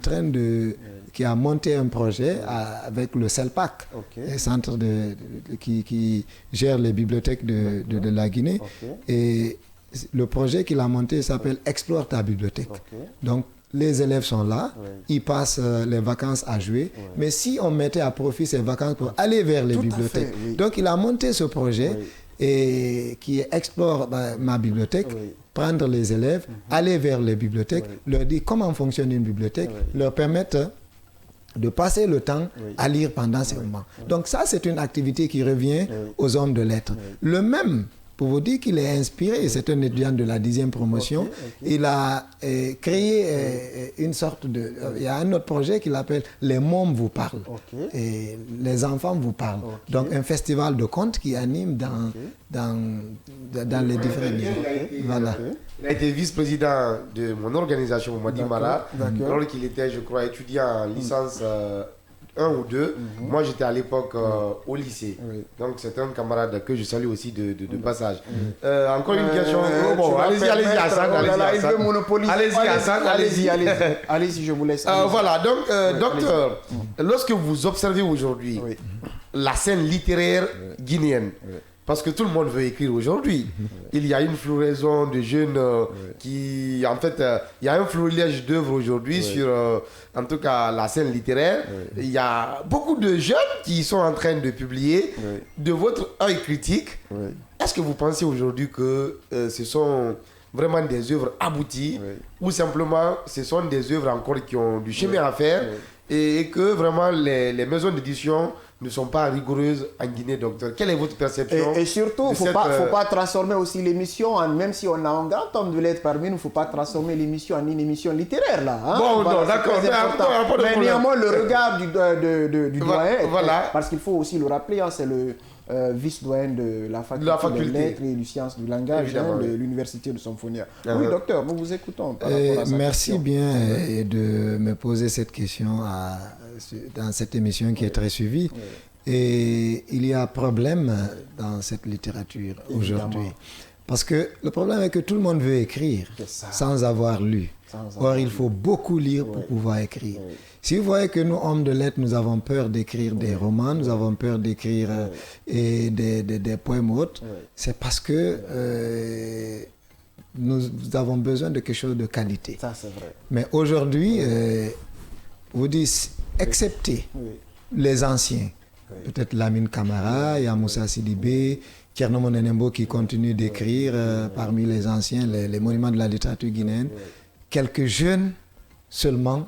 monté un projet avec le CELPAC, le centre qui gère les bibliothèques de la Guinée. Et le projet qu'il a monté s'appelle Explore ta bibliothèque. Donc, les élèves sont là, ils passent les vacances à jouer, mais si on mettait à profit ces vacances pour aller vers les bibliothèques. Donc il a monté ce projet et qui explore ma bibliothèque, prendre les élèves, aller vers les bibliothèques, leur dire comment fonctionne une bibliothèque, leur permettre de passer le temps à lire pendant ces moments. Donc ça, c'est une activité qui revient aux hommes de lettres. Le même, pour vous dire qu'il est inspiré, c'est un étudiant de la 10e promotion, il a créé une sorte de... Il y a un autre projet qu'il appelle « Les mômes vous parlent et les enfants vous parlent ». Donc un festival de contes qui anime dans les différents niveaux. Voilà. Il a été vice-président de mon organisation, Mamadi Mara, alors qu'il était, je crois, étudiant en licence 1 ou 2. Moi, j'étais à l'époque au lycée. Donc, c'est un camarade que je salue aussi de passage. Encore une question. Allez-y, Hassan. Allez-y, je vous laisse. Voilà, donc, docteur, lorsque vous observez aujourd'hui la scène littéraire guinéenne, parce que tout le monde veut écrire aujourd'hui. Il y a une floraison de jeunes qui... En fait, il y a un florilège d'œuvres aujourd'hui sur, en tout cas, la scène littéraire. Il y a beaucoup de jeunes qui sont en train de publier. De votre œil critique, est-ce que vous pensez aujourd'hui que ce sont vraiment des œuvres abouties, ou simplement ce sont des œuvres encore qui ont du chemin à faire, et que vraiment les maisons d'édition ne sont pas rigoureuses en Guinée, docteur. Quelle est votre perception? Et surtout, il ne faut pas transformer aussi l'émission, même si on a un grand homme de lettres parmi nous, il ne faut pas transformer l'émission en une émission littéraire, là. Hein? Bon, voilà, non, d'accord. Mais néanmoins, le regard du doyen, parce qu'il faut aussi le rappeler, hein, c'est le vice-doyen de la faculté des lettres et des sciences du langage de l'université de Somphonia. Oui, docteur, nous vous écoutons. Par rapport à sa merci question. bien de me poser cette question dans cette émission qui est très suivie. Et il y a problème dans cette littérature aujourd'hui. Parce que le problème est que tout le monde veut écrire sans avoir lu. Or, il faut beaucoup lire pour pouvoir écrire. Si vous voyez que nous, hommes de lettres, nous avons peur d'écrire des romans, nous avons peur d'écrire des poèmes autres, c'est parce que nous avons besoin de quelque chose de qualité. Ça, c'est vrai. Mais aujourd'hui, vous dites, excepté les anciens, peut-être Lamine Camara, Moussa Sidibé, Thierno Monenembo qui continue d'écrire parmi les anciens, les monuments de la littérature guinéenne, quelques jeunes seulement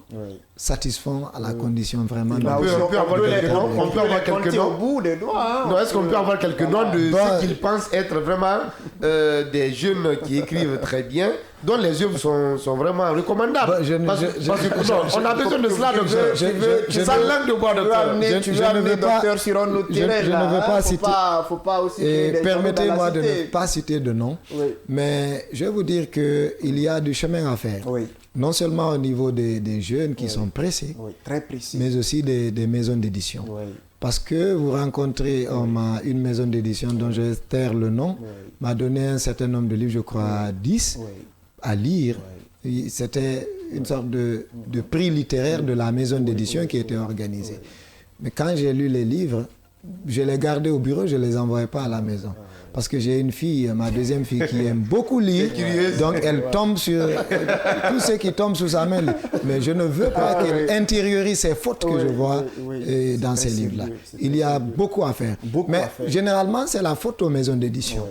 satisfont à la condition vraiment de... On peut avoir quelques noms. Au bout des doigts. Non, est-ce qu'on peut avoir quelques noms de ceux qu'ils pensent être vraiment des jeunes qui écrivent très bien, dont les œuvres sont vraiment recommandables? On a besoin de cela, docteur. Ça langue de bois, docteur. Tu veux amener docteur sur un autre terrain. Je ne veux pas citer... faut pas aussi... Permettez-moi de ne pas citer de nom, mais je vais vous dire qu'il y a du chemin à faire. Non seulement au niveau des jeunes qui sont pressés, très précis, mais aussi des maisons d'édition. Parce que vous rencontrez une maison d'édition dont je vais taire le nom, m'a donné un certain nombre de livres, je crois 10, à lire. C'était une sorte de prix littéraire de la maison d'édition qui était organisée. Mais quand j'ai lu les livres, je les gardais au bureau, je ne les envoyais pas à la maison. Parce que j'ai une fille, ma deuxième fille, qui aime beaucoup lire. Donc elle tombe sur... Tous ceux qui tombent sous sa main. Mais je ne veux pas qu'elle intériorise ces fautes que je vois dans ces livres-là. Il y a beaucoup à faire. Mais généralement, c'est la faute aux maisons d'édition.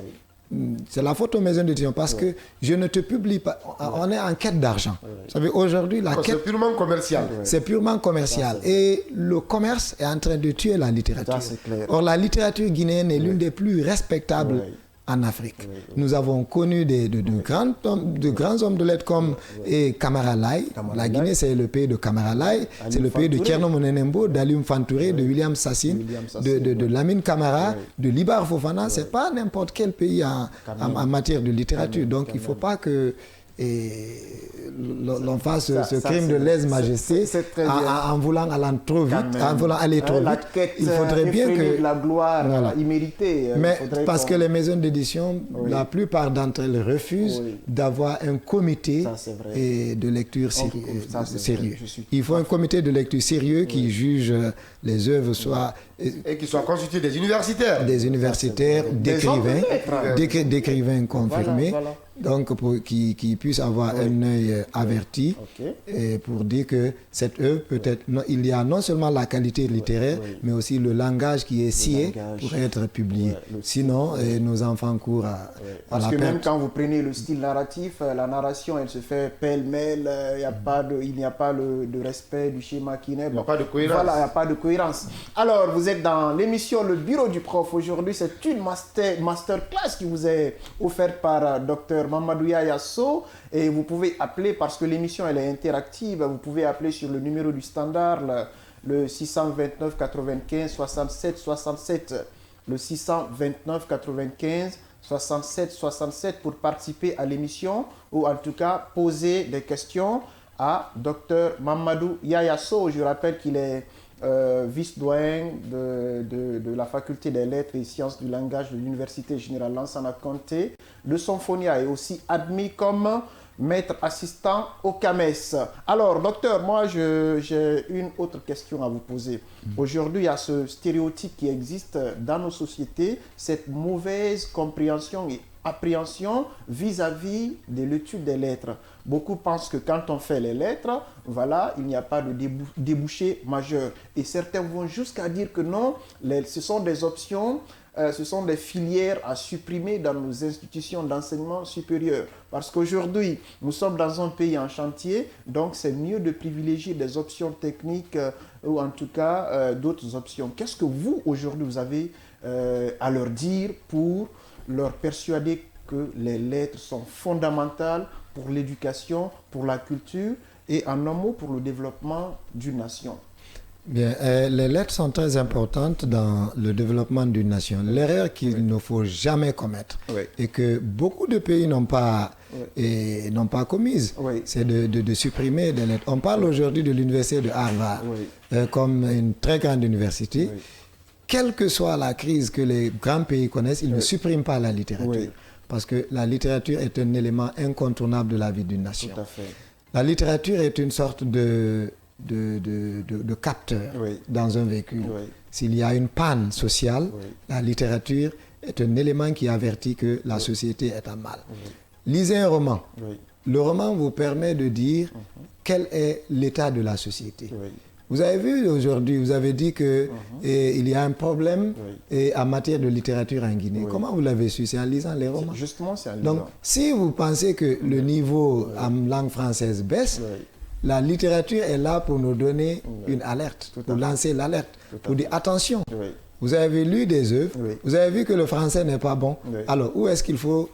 C'est la faute aux maisons d'édition parce que je ne te publie pas. On est en quête d'argent. Vous savez, aujourd'hui, la quête... C'est purement commercial. C'est purement commercial. Et le commerce est en train de tuer la littérature. Or, la littérature guinéenne est l'une des plus respectables en Afrique. Nous avons connu de grands hommes de lettres comme Camara Lai. La Guinée, c'est le pays de Camara Lai. C'est le pays de Thierno Monenembo, d'Alioune Fantouré, de William Sassine, de Lamine Camara, de Libar Fofana. Ce n'est pas n'importe quel pays en matière de littérature. Donc, il ne faut pas que l'on fasse ce crime de lèse-majesté en voulant aller trop vite. Il faudrait bien que... la gloire imméritée. Mais parce que les maisons d'édition, la plupart d'entre elles refusent d'avoir un comité de lecture sérieux. Il faut un comité de lecture sérieux qui juge les œuvres, soit... Et qui soient constitués des universitaires. Des universitaires, d'écrivains confirmés. Donc, qui puissent avoir un œil averti et pour dire que cette œuvre peut-être... il y a non seulement la qualité littéraire, mais aussi le langage qui est scié pour être publié. Sinon, nos enfants courent à parce la que perte. même quand vous prenez le style narratif, la narration, elle se fait pêle-mêle, il n'y a pas de respect du schéma qui n'est. Il n'y a pas de cohérence. Voilà, il n'y a pas de cohérence. Alors, vous êtes dans l'émission Le Bureau du Prof. Aujourd'hui, c'est une masterclass qui vous est offerte par Dr Mamadou Yaya Sow. Et vous pouvez appeler, parce que l'émission elle est interactive, vous pouvez appeler sur le numéro du standard, le 629 95 67 67. Le 629 95 67 67 pour participer à l'émission ou en tout cas poser des questions à Dr Mamadou Yaya Sow. Je rappelle qu'il est vice-doyen de la faculté des lettres et sciences du langage de l'université générale Lansana Conté de Somphonia et aussi admis comme maître assistant au CAMES. Alors, docteur, moi, j'ai une autre question à vous poser. Aujourd'hui, il y a ce stéréotype qui existe dans nos sociétés, cette mauvaise compréhension et appréhension vis-à-vis de l'étude des lettres. Beaucoup pensent que quand on fait les lettres, voilà, il n'y a pas de débouché majeur. Et certains vont jusqu'à dire que non, ce sont des options ce sont des filières à supprimer dans nos institutions d'enseignement supérieur. Parce qu'aujourd'hui, nous sommes dans un pays en chantier, donc c'est mieux de privilégier des options techniques ou en tout cas d'autres options. Qu'est-ce que vous, aujourd'hui, vous avez à leur dire pour leur persuader que les lettres sont fondamentales pour l'éducation, pour la culture et en un mot pour le développement d'une nation? Bien, les lettres sont très importantes dans le développement d'une nation. L'erreur qu'il ne faut jamais commettre et que beaucoup de pays n'ont pas commise, c'est de supprimer des lettres. On parle aujourd'hui de l'université de Harvard comme une très grande université. Quelle que soit la crise que les grands pays connaissent, ils ne suppriment pas la littérature. Parce que la littérature est un élément incontournable de la vie d'une nation. Tout à fait. La littérature est une sorte de capteur dans un véhicule. S'il y a une panne sociale, la littérature est un élément qui avertit que la société est en mal. Lisez un roman. Le roman vous permet de dire quel est l'état de la société. Vous avez vu aujourd'hui, vous avez dit qu'il y a un problème en matière de littérature en Guinée. Comment vous l'avez su? C'est en lisant les romans. Justement, c'est en lisant. Donc, si vous pensez que le niveau en langue française baisse, la littérature est là pour nous donner une alerte, pour lancer l'alerte, pour dire attention. Vous avez lu des œuvres, vous avez vu que le français n'est pas bon. Alors, où est-ce qu'il faut...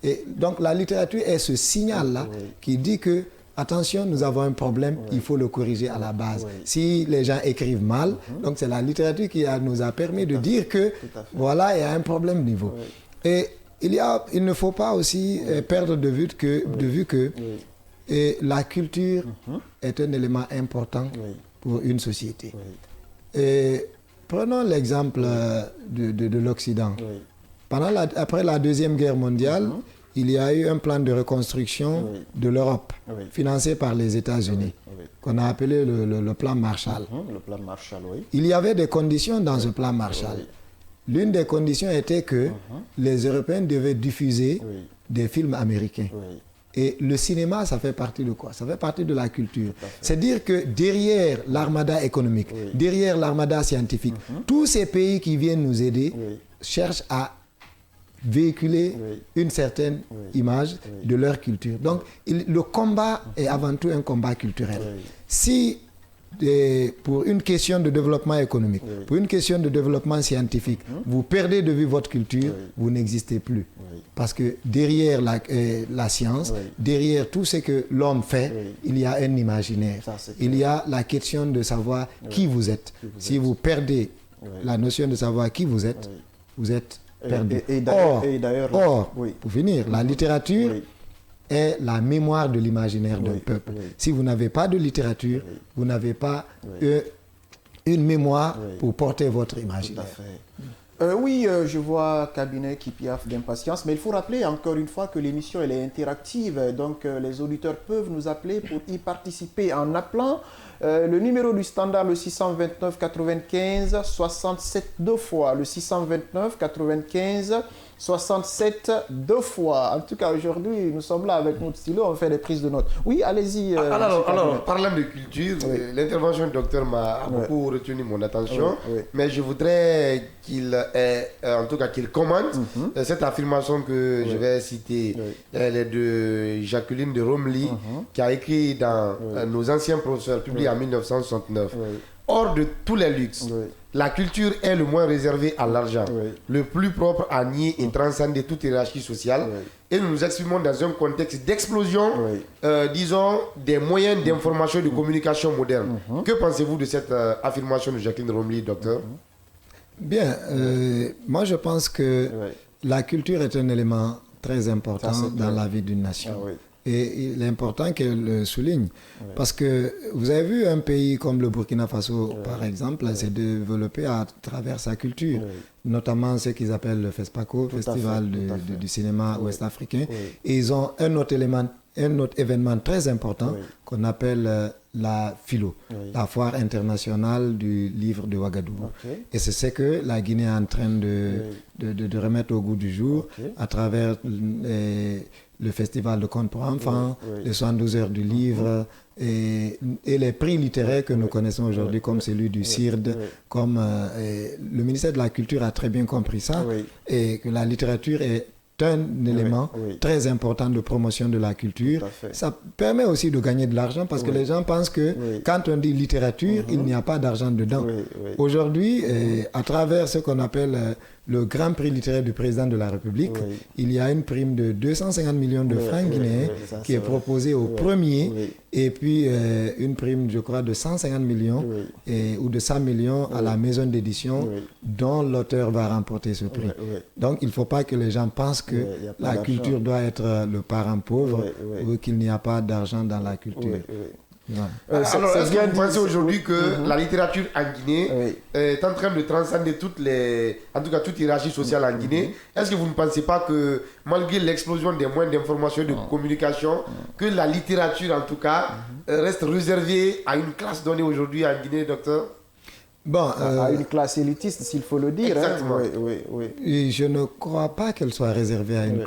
Et donc, la littérature est ce signal-là qui dit que attention, nous avons un problème, il faut le corriger à la base. Si les gens écrivent mal, donc c'est la littérature qui nous a permis de dire que voilà, il y a un problème niveau. Et il ne faut pas aussi perdre de vue que la culture est un élément important pour une société. Et prenons l'exemple de l'Occident. Après la Deuxième Guerre mondiale, il y a eu un plan de reconstruction de l'Europe, financé par les États-Unis, qu'on a appelé le plan Marshall. Le plan Marshall, Il y avait des conditions dans ce plan Marshall. L'une des conditions était que les Européens devaient diffuser des films américains. Et le cinéma, ça fait partie de quoi? Ça fait partie de la culture. C'est dire que derrière l'armada économique, derrière l'armada scientifique, tous ces pays qui viennent nous aider cherchent à véhiculer une certaine image de leur culture. Donc, le combat est avant tout un combat culturel. Si, pour une question de développement économique, pour une question de développement scientifique, vous perdez de vue votre culture, vous n'existez plus. Parce que derrière la science, derrière tout ce que l'homme fait, il y a un imaginaire. Il y a la question de savoir qui vous êtes. Si vous perdez la notion de savoir qui vous êtes perdu. Or, pour finir, la littérature est la mémoire de l'imaginaire d'un peuple. Si vous n'avez pas de littérature, vous n'avez pas une mémoire pour porter votre imaginaire. Je vois Cabinet qui piaffe d'impatience, mais il faut rappeler encore une fois que l'émission elle est interactive, donc les auditeurs peuvent nous appeler pour y participer en appelant le numéro du standard, le 629 95 67 deux fois, le 629 95 67 deux fois. En tout cas, aujourd'hui, nous sommes là avec notre stylo, on fait des prises de notes. Oui, allez-y. Alors, parlant de culture, l'intervention du docteur m'a beaucoup retenu mon attention, mais je voudrais qu'il commente cette affirmation que je vais citer. Elle est de Jacqueline de Romilly, qui a écrit dans Nos anciens professeurs, publié en 1969. Hors de tous les luxes, la culture est le moins réservé à l'argent, le plus propre à nier et transcender toute hiérarchie sociale. Et nous nous exprimons dans un contexte d'explosion, disons, des moyens d'information et de communication moderne. Que pensez-vous de cette affirmation de Jacqueline Romilly, docteur? Bien, moi je pense que la culture est un élément très important dans la vie d'une nation. Et il est important qu'elle le souligne. Parce que vous avez vu un pays comme le Burkina Faso, par exemple, s'est développé à travers sa culture. Notamment ce qu'ils appellent le FESPACO, Festival du cinéma ouest-africain. Et ils ont un autre élément un autre événement très important qu'on appelle la Philo, la foire internationale du livre de Ouagadougou. Et c'est ce que la Guinée est en train de remettre au goût du jour à travers le festival de contes pour enfants, les 72 heures du livre et les prix littéraires que nous connaissons aujourd'hui comme celui du CIRD, comme le ministère de la Culture a très bien compris ça et que la littérature est un élément très important de promotion de la culture. Ça permet aussi de gagner de l'argent parce que les gens pensent que quand on dit littérature, il n'y a pas d'argent dedans. Aujourd'hui, à travers ce qu'on appelle le Grand Prix littéraire du président de la République, il y a une prime de 250 millions de francs guinéens qui est proposée au premier et puis une prime, je crois, de 150 millions ou de 100 millions à la maison d'édition dont l'auteur va remporter ce prix. Donc, il ne faut pas que les gens pensent que la culture doit être le parent pauvre ou qu'il n'y a pas d'argent dans la culture. Alors, est-ce que vous pensez aujourd'hui que la littérature en Guinée est en train de transcender toute hiérarchie sociale en Guinée? Est-ce que vous ne pensez pas que, malgré l'explosion des moyens d'information et de communication, que la littérature, en tout cas, reste réservée à une classe donnée aujourd'hui en Guinée, docteur? Bon, à une classe élitiste, s'il faut le dire. Exactement. Et je ne crois pas qu'elle soit réservée à une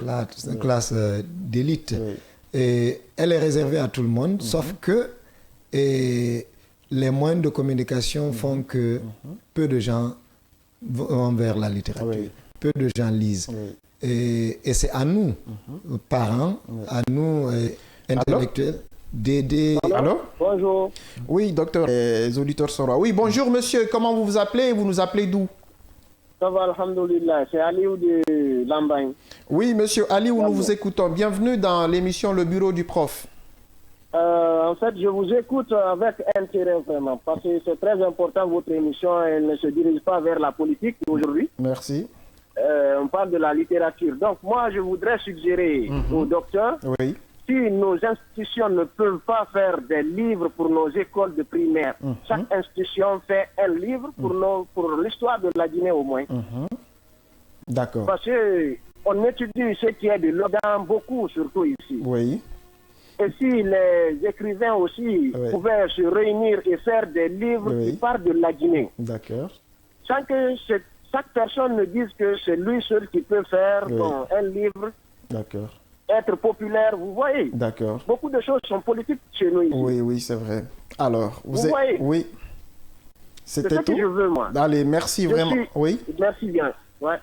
classe d'élite. Et elle est réservée à tout le monde, sauf que les moyens de communication font que peu de gens vont vers la littérature. Peu de gens lisent. Et c'est à nous, parents, à nous, intellectuels, d'aider. Allô? Bonjour. Oui, docteur. Les auditeurs sont là. Oui, bonjour monsieur. Comment vous vous appelez? Vous nous appelez d'où? Ça va, alhamdoulilah. C'est Aliou de Lambagne. Oui, monsieur Aliou, nous vous écoutons. Bienvenue dans l'émission Le Bureau du Prof. En fait, je vous écoute avec intérêt vraiment, parce que c'est très important, votre émission, elle ne se dirige pas vers la politique aujourd'hui. Merci. On parle de la littérature. Donc, moi, je voudrais suggérer au docteur, si nos institutions ne peuvent pas faire des livres pour nos écoles de primaire, chaque institution fait un livre pour l'histoire de la Guinée au moins. D'accord. Parce qu'on étudie ce qui est de l'Odan beaucoup, surtout ici. Oui. Et si les écrivains aussi pouvaient se réunir et faire des livres qui parlent de la Guinée. D'accord. Sans que chaque personne ne dise que c'est lui seul qui peut faire un livre. D'accord. Être populaire, vous voyez. D'accord. Beaucoup de choses sont politiques chez nous ici. Oui, c'est vrai. Alors, vous voyez. Oui. C'est ce que je veux, moi. Allez, merci vraiment. Oui. Merci bien. Ouais.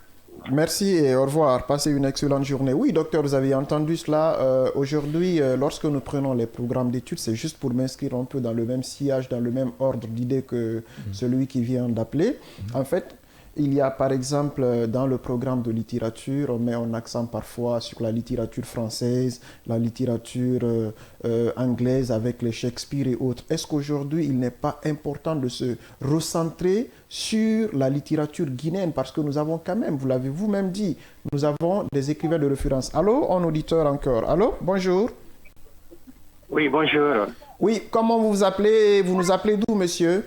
Merci et au revoir. Passez une excellente journée. Oui, docteur, vous avez entendu cela. Aujourd'hui, lorsque nous prenons les programmes d'études, c'est juste pour m'inscrire un peu dans le même sillage, dans le même ordre d'idées que celui qui vient d'appeler. En fait, il y a par exemple dans le programme de littérature, on met un accent parfois sur la littérature française, la littérature anglaise avec les Shakespeare et autres. Est-ce qu'aujourd'hui il n'est pas important de se recentrer sur la littérature guinéenne? Parce que nous avons quand même, vous l'avez vous-même dit, nous avons des écrivains de référence. Allô, un auditeur encore. Allô, bonjour. Oui, bonjour. Oui, comment vous vous appelez? Vous nous appelez d'où, monsieur?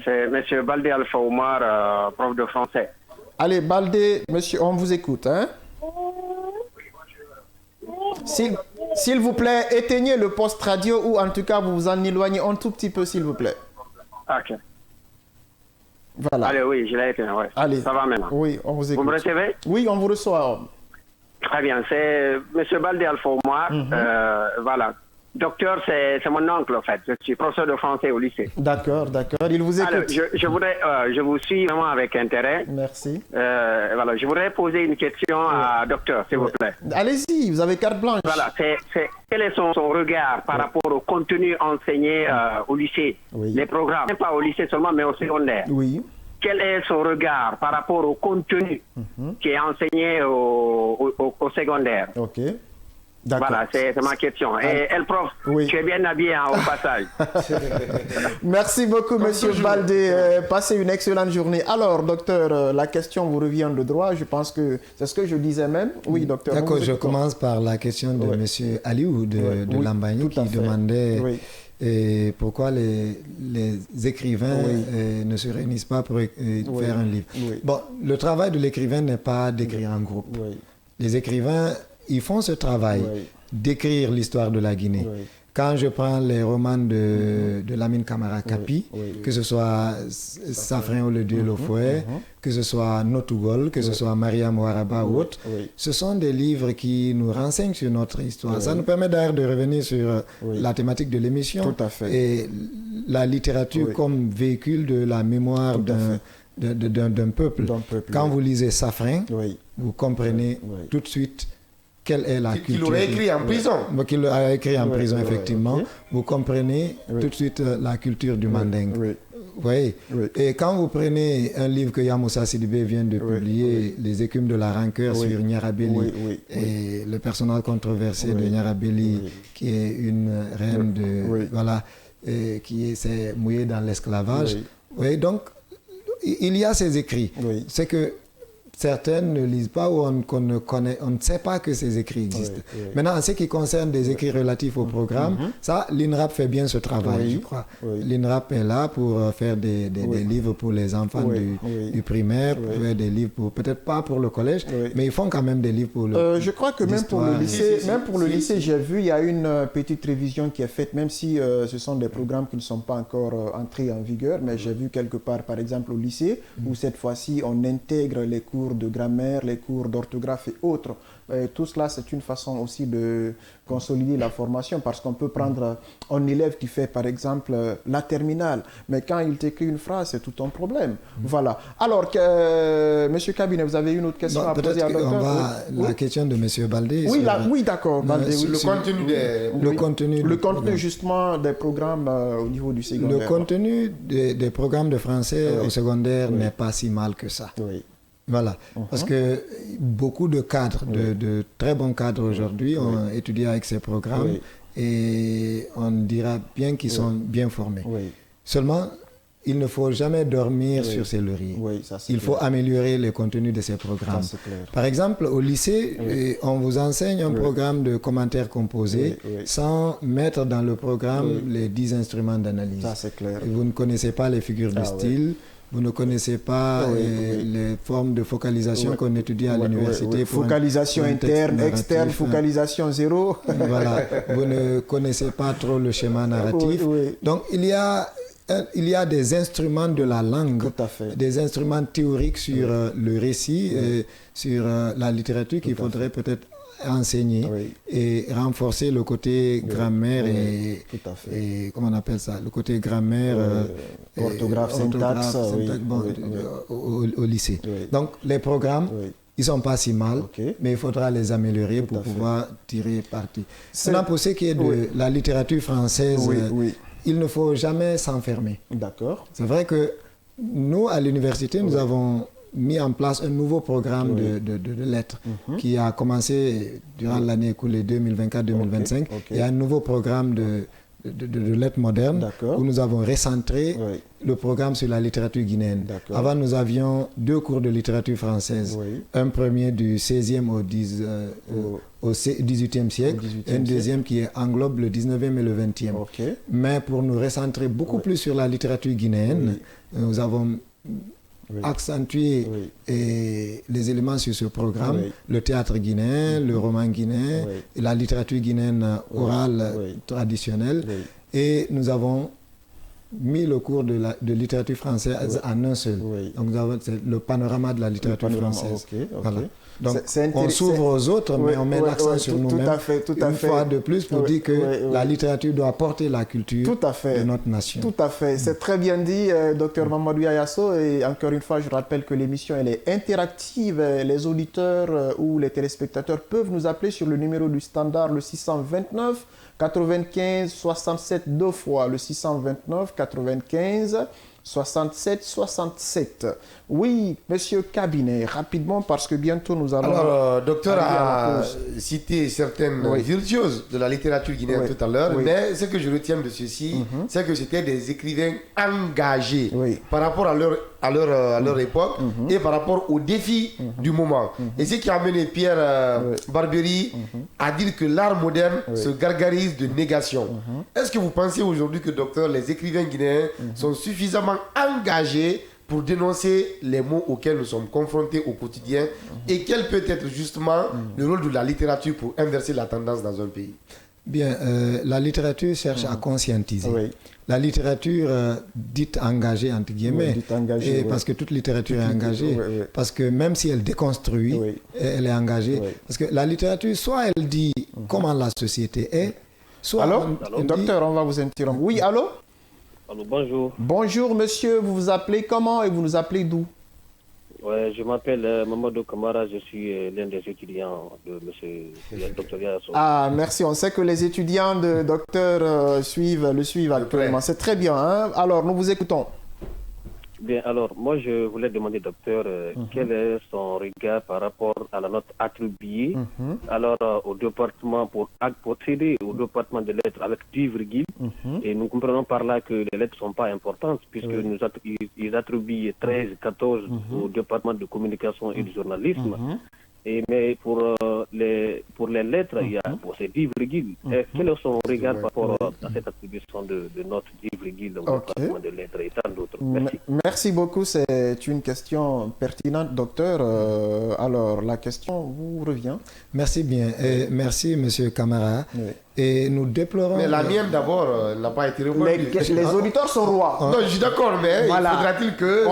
C'est M. Baldé Alpha Omar, prof de français. Allez, Baldé, monsieur, on vous écoute. Hein? S'il vous plaît, éteignez le poste radio ou en tout cas, vous vous en éloignez un tout petit peu, s'il vous plaît. Ok. Voilà. Allez, oui, je l'ai éteint. Ouais. Allez. Ça va maintenant. Oui, on vous écoute. Vous me recevez? Oui, on vous reçoit. Très bien. C'est M. Baldé Alpha Omar. Voilà. Docteur, c'est mon oncle, en fait. Je suis professeur de français au lycée. D'accord, d'accord. Il vous écoute. Alors, je vous suis vraiment avec intérêt. Merci. Voilà, je voudrais poser une question à docteur, s'il vous plaît. Allez-y, vous avez carte blanche. Voilà, quel est son regard par rapport au contenu enseigné au lycée, les programmes, même pas au lycée seulement, mais au secondaire. Oui. Quel est son regard par rapport au contenu qui est enseigné au secondaire? Ok. Voilà, c'est ma question. Et elle, prof, tu es bien habillé au passage. Merci beaucoup, monsieur Baldé. Passez une excellente journée. Alors, docteur, la question vous revient de droit. Je pense que c'est ce que je disais même. Oui, docteur. D'accord, je commence par la question de monsieur Aliou de Lambagne qui demandait pourquoi les écrivains ne se réunissent pas pour faire un livre. Bon, le travail de l'écrivain n'est pas d'écrire en groupe. Les écrivains, ils font ce travail, d'écrire l'histoire de la Guinée. Oui. Quand je prends les romans de Lamine Camara Kapi, que ce soit Safrin le Dieu le Fouet, que ce soit Notugol, que ce soit Mariam Ouaraba ou autre, ce sont des livres qui nous renseignent sur notre histoire. Ça nous permet d'ailleurs de revenir sur la thématique de l'émission. Tout à fait. Et la littérature comme véhicule de la mémoire d'un peuple. Quand vous lisez Safrin, vous comprenez tout de suite quelle est la culture. Qu'il aurait écrit en prison. Qu'il l'a écrit en prison, effectivement. Vous comprenez tout de suite la culture du mandingue. Oui. Et quand vous prenez un livre que Yamoussa Sidibé vient de publier, Les écumes de la rancœur sur Nyarabeli, et le personnage controversé de Nyarabeli, qui est une reine qui s'est mouillée dans l'esclavage. Donc, il y a ces écrits. C'est que certaines ne lisent pas ou on ne sait pas que ces écrits existent. Maintenant, en ce qui concerne des écrits relatifs au programme, ça, l'INRAP fait bien ce travail, je crois. L'INRAP est là pour faire des livres pour les enfants du primaire, pour faire des livres pour, peut-être pas pour le collège, mais ils font quand même des livres pour le je crois que même pour le lycée, j'ai vu, il y a une petite révision qui est faite, même si ce sont des programmes qui ne sont pas encore entrés en vigueur, mais j'ai vu quelque part, par exemple, au lycée, où cette fois-ci, on intègre les cours de grammaire, les cours d'orthographe et autres. Et tout cela, c'est une façon aussi de consolider la formation, parce qu'on peut prendre un élève qui fait, par exemple, la terminale, mais quand il t'écrit une phrase, c'est tout un problème. Voilà. Alors, Monsieur Kabinet, vous avez une autre question à poser à docteur? La question de Monsieur Baldé. Oui, d'accord. Le contenu justement des programmes au niveau du secondaire. Le contenu des programmes de français au secondaire n'est pas si mal que ça. Voilà, parce que beaucoup de cadres, de très bons cadres aujourd'hui ont étudié avec ces programmes et on dira bien qu'ils sont bien formés. Seulement, il ne faut jamais dormir sur ses lauriers. Il faut améliorer le contenu de ces programmes. Par exemple, au lycée, on vous enseigne un programme de commentaires composés sans mettre dans le programme les 10 instruments d'analyse. Ça, c'est clair. Et vous ne connaissez pas les figures de style. Vous ne connaissez pas les formes de focalisation qu'on étudie à l'université. Focalisation interne, externe, focalisation zéro. Voilà. Vous ne connaissez pas trop le schéma narratif. Donc, il y a des instruments de la langue, des instruments théoriques sur le récit, et sur la littérature qu'il faudrait peut-être enseigner et renforcer le côté grammaire et comment on appelle ça, le côté grammaire, orthographe, syntaxe, au lycée. Donc les programmes, ils ne sont pas si mal, mais il faudra les améliorer pour pouvoir tirer parti. Maintenant, pour ce qui est de la littérature française, il ne faut jamais s'enfermer. D'accord. C'est vrai que nous, à l'université, nous avons mis en place un nouveau programme de lettres qui a commencé durant l'année écoulée 2024-2025. Il y a un nouveau programme de lettres modernes où nous avons recentré le programme sur la littérature guinéenne. Avant, nous avions 2 cours de littérature française. Un premier du 16e au 18e siècle et un deuxième qui englobe le 19e et le 20e. Mais pour nous recentrer beaucoup plus sur la littérature guinéenne, nous avons accentuer les éléments sur ce programme, le théâtre guinéen, le roman guinéen, la littérature guinéenne orale traditionnelle. Et nous avons mis le cours de littérature française en un seul. Donc nous avons le panorama de la littérature française. Voilà. Donc on s'ouvre aux autres, mais on met l'accent sur nous-mêmes une fois de plus pour dire que la littérature doit porter la culture de notre nation. Tout à fait. C'est très bien dit, Dr Mamadou Yayasso. Et encore une fois, je rappelle que l'émission elle est interactive. Les auditeurs ou les téléspectateurs peuvent nous appeler sur le numéro du standard, le 629 95 67 2 fois, le 629 95 67 67. Oui, Monsieur Kabinet, rapidement, parce que bientôt nous allons... Alors, docteur a cité certaines virtuoses de la littérature guinéenne tout à l'heure, mais ce que je retiens de ceci, c'est que c'était des écrivains engagés par rapport à leur époque et par rapport aux défis du moment. Et ce qui a amené Pierre Barbieri à dire que l'art moderne se gargarise de négation. Est-ce que vous pensez aujourd'hui que, docteur, les écrivains guinéens sont suffisamment engagés pour dénoncer les maux auxquels nous sommes confrontés au quotidien et quel peut être justement le rôle de la littérature pour inverser la tendance dans un pays. Bien, la littérature cherche à conscientiser. Oui. La littérature dite engagée, entre guillemets, dite engagée, parce que toute littérature est engagée, parce que même si elle déconstruit, elle est engagée. Parce que la littérature, soit elle dit comment la société est, soit... Allô, docteur, on va vous interrompre. Oui, allô? Allô, bonjour. Bonjour, monsieur. Vous vous appelez comment et vous nous appelez d'où? Ouais, je m'appelle Mamadou Kamara, je suis l'un des étudiants de M. Dr Yasso. Ah, merci. On sait que les étudiants de docteur le suivent actuellement. C'est très bien. Hein? Alors, nous vous écoutons. Bien, alors, moi, je voulais demander, docteur, quel est son regard par rapport à la note attribuée alors au département pour accéder au département de lettres avec 10 virgules. Et nous comprenons par là que les lettres ne sont pas importantes puisque ils attribuent 13, 14 au département de communication et du journalisme. Mais pour les lettres, il y a pour ces 10 virgules. Quel est son regard par rapport à cette attribution de notes 10 virgules au département de lettres et tant d'autres? Merci. Merci beaucoup. C'est une question pertinente, docteur. Alors, la question vous revient. Merci bien. Et merci, M. Kamara. Oui. Et nous déplorons... Mais la mienne, d'abord, n'a pas été répondue. Les auditeurs sont rois. Non, je suis d'accord, mais voilà. Faudra-t-il que...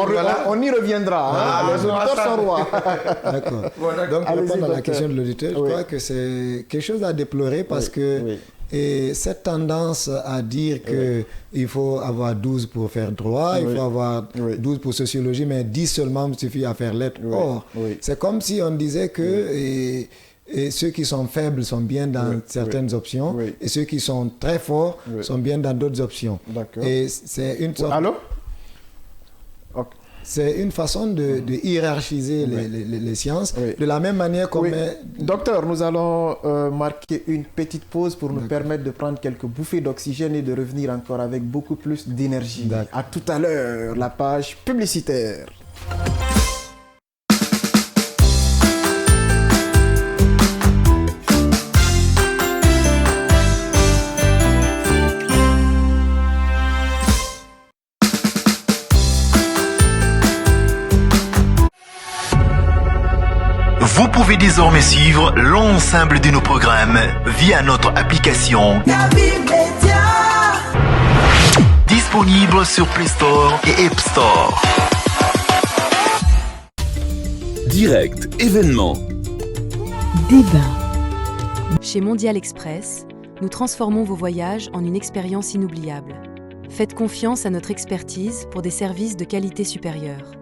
On y reviendra. Les auditeurs sont rois. D'accord. Donc, pour répondre à la question de l'auditeur, je crois que c'est quelque chose à déplorer parce que et cette tendance à dire qu'il faut avoir 12 pour faire droit, il faut avoir 12 pour sociologie, mais 10 seulement suffit à faire lettres. Or, c'est comme si on disait que... Et ceux qui sont faibles sont bien dans certaines options et ceux qui sont très forts sont bien dans d'autres options. Et c'est une sorte... Allô? C'est une façon de hiérarchiser les sciences de la même manière qu'on met... Docteur, nous allons marquer une petite pause pour nous permettre de prendre quelques bouffées d'oxygène et de revenir encore avec beaucoup plus d'énergie. À tout à l'heure, la page publicitaire. Vous pouvez désormais suivre l'ensemble de nos programmes via notre application Gabi Media. Disponible sur Play Store et App Store. Direct, événement. Débat. Chez Mondial Express, nous transformons vos voyages en une expérience inoubliable. Faites confiance à notre expertise pour des services de qualité supérieure.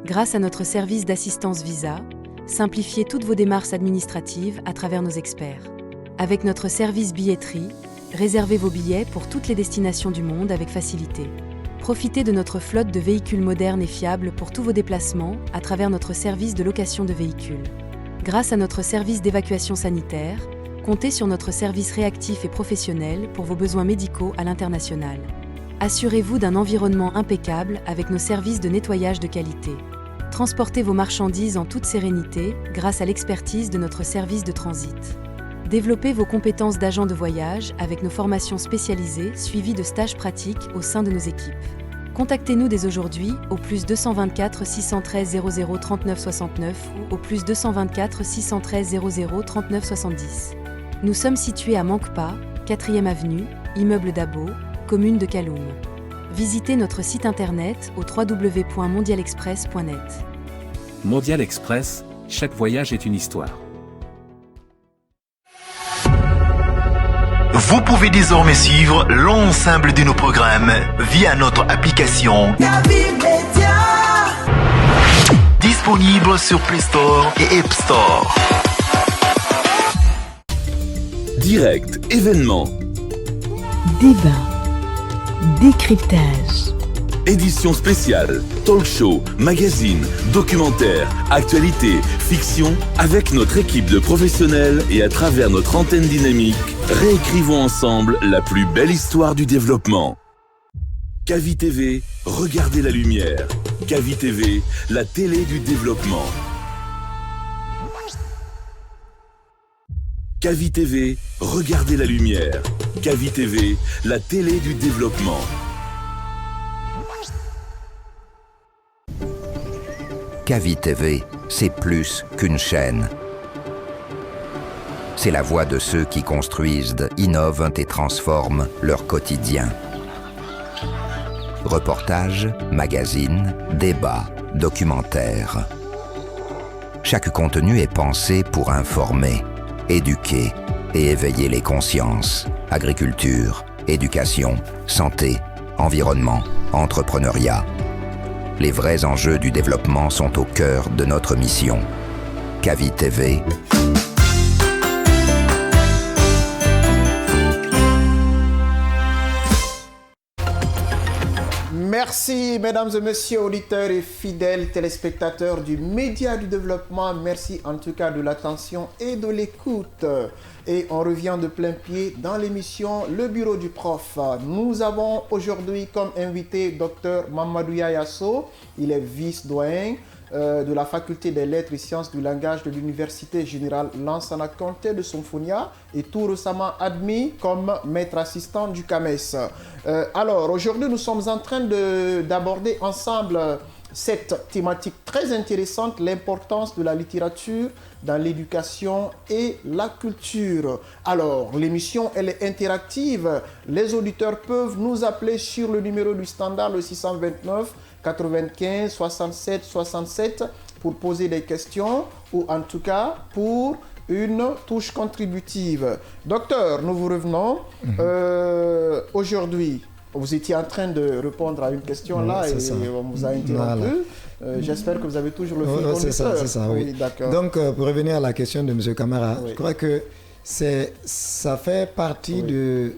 Grâce à notre service d'assistance visa, simplifiez toutes vos démarches administratives à travers nos experts. Avec notre service billetterie, réservez vos billets pour toutes les destinations du monde avec facilité. Profitez de notre flotte de véhicules modernes et fiables pour tous vos déplacements à travers notre service de location de véhicules. Grâce à notre service d'évacuation sanitaire, comptez sur notre service réactif et professionnel pour vos besoins médicaux à l'international. Assurez-vous d'un environnement impeccable avec nos services de nettoyage de qualité. Transportez vos marchandises en toute sérénité grâce à l'expertise de notre service de transit. Développez vos compétences d'agent de voyage avec nos formations spécialisées suivies de stages pratiques au sein de nos équipes. Contactez-nous dès aujourd'hui au plus 224 613 00 39 69 ou au plus 224 613 00 39 70. Nous sommes situés à Manquepas, 4e avenue, immeuble Dabo, commune de Kaloum. Visitez notre site internet au www.mondialexpress.net. Mondial Express, chaque voyage est une histoire. Vous pouvez désormais suivre l'ensemble de nos programmes via notre application Gabi Media. Disponible sur Play Store et App Store. Direct, événement. Débat. Décryptage. Édition spéciale, talk show, magazine, documentaire, actualité, fiction, avec notre équipe de professionnels et à travers notre antenne dynamique, réécrivons ensemble la plus belle histoire du développement. Cavi TV, regardez la lumière. Cavi TV, la télé du développement. Cavi TV, regardez la lumière. Cavi TV, la télé du développement. Kavi TV, c'est plus qu'une chaîne. C'est la voix de ceux qui construisent, innovent et transforment leur quotidien. Reportages, magazines, débats, documentaires. Chaque contenu est pensé pour informer, éduquer et éveiller les consciences. Agriculture, éducation, santé, environnement, entrepreneuriat. Les vrais enjeux du développement sont au cœur de notre mission. Kavi TV. Merci, mesdames et messieurs, auditeurs et fidèles téléspectateurs du Média du Développement. Merci en tout cas de l'attention et de l'écoute. Et on revient de plein pied dans l'émission Le Bureau du Prof. Nous avons aujourd'hui comme invité Dr Mamadou Yasso. Il est vice-doyen de la faculté des lettres et sciences du langage de l'Université générale Lansana Conté de Sonfonia et tout récemment admis comme maître assistant du CAMES. Alors aujourd'hui nous sommes en train d'aborder ensemble cette thématique très intéressante, l'importance de la littérature dans l'éducation et la culture. Alors, l'émission, elle est interactive. Les auditeurs peuvent nous appeler sur le numéro du standard, le 629 95 67 67, pour poser des questions ou en tout cas pour une touche contributive. Docteur, nous vous revenons. Aujourd'hui, vous étiez en train de répondre à une question là et on vous a interrompu. J'espère que vous avez toujours le fil conducteur. C'est ça, oui. D'accord. Donc, pour revenir à la question de M. Camara, je crois que ça fait partie de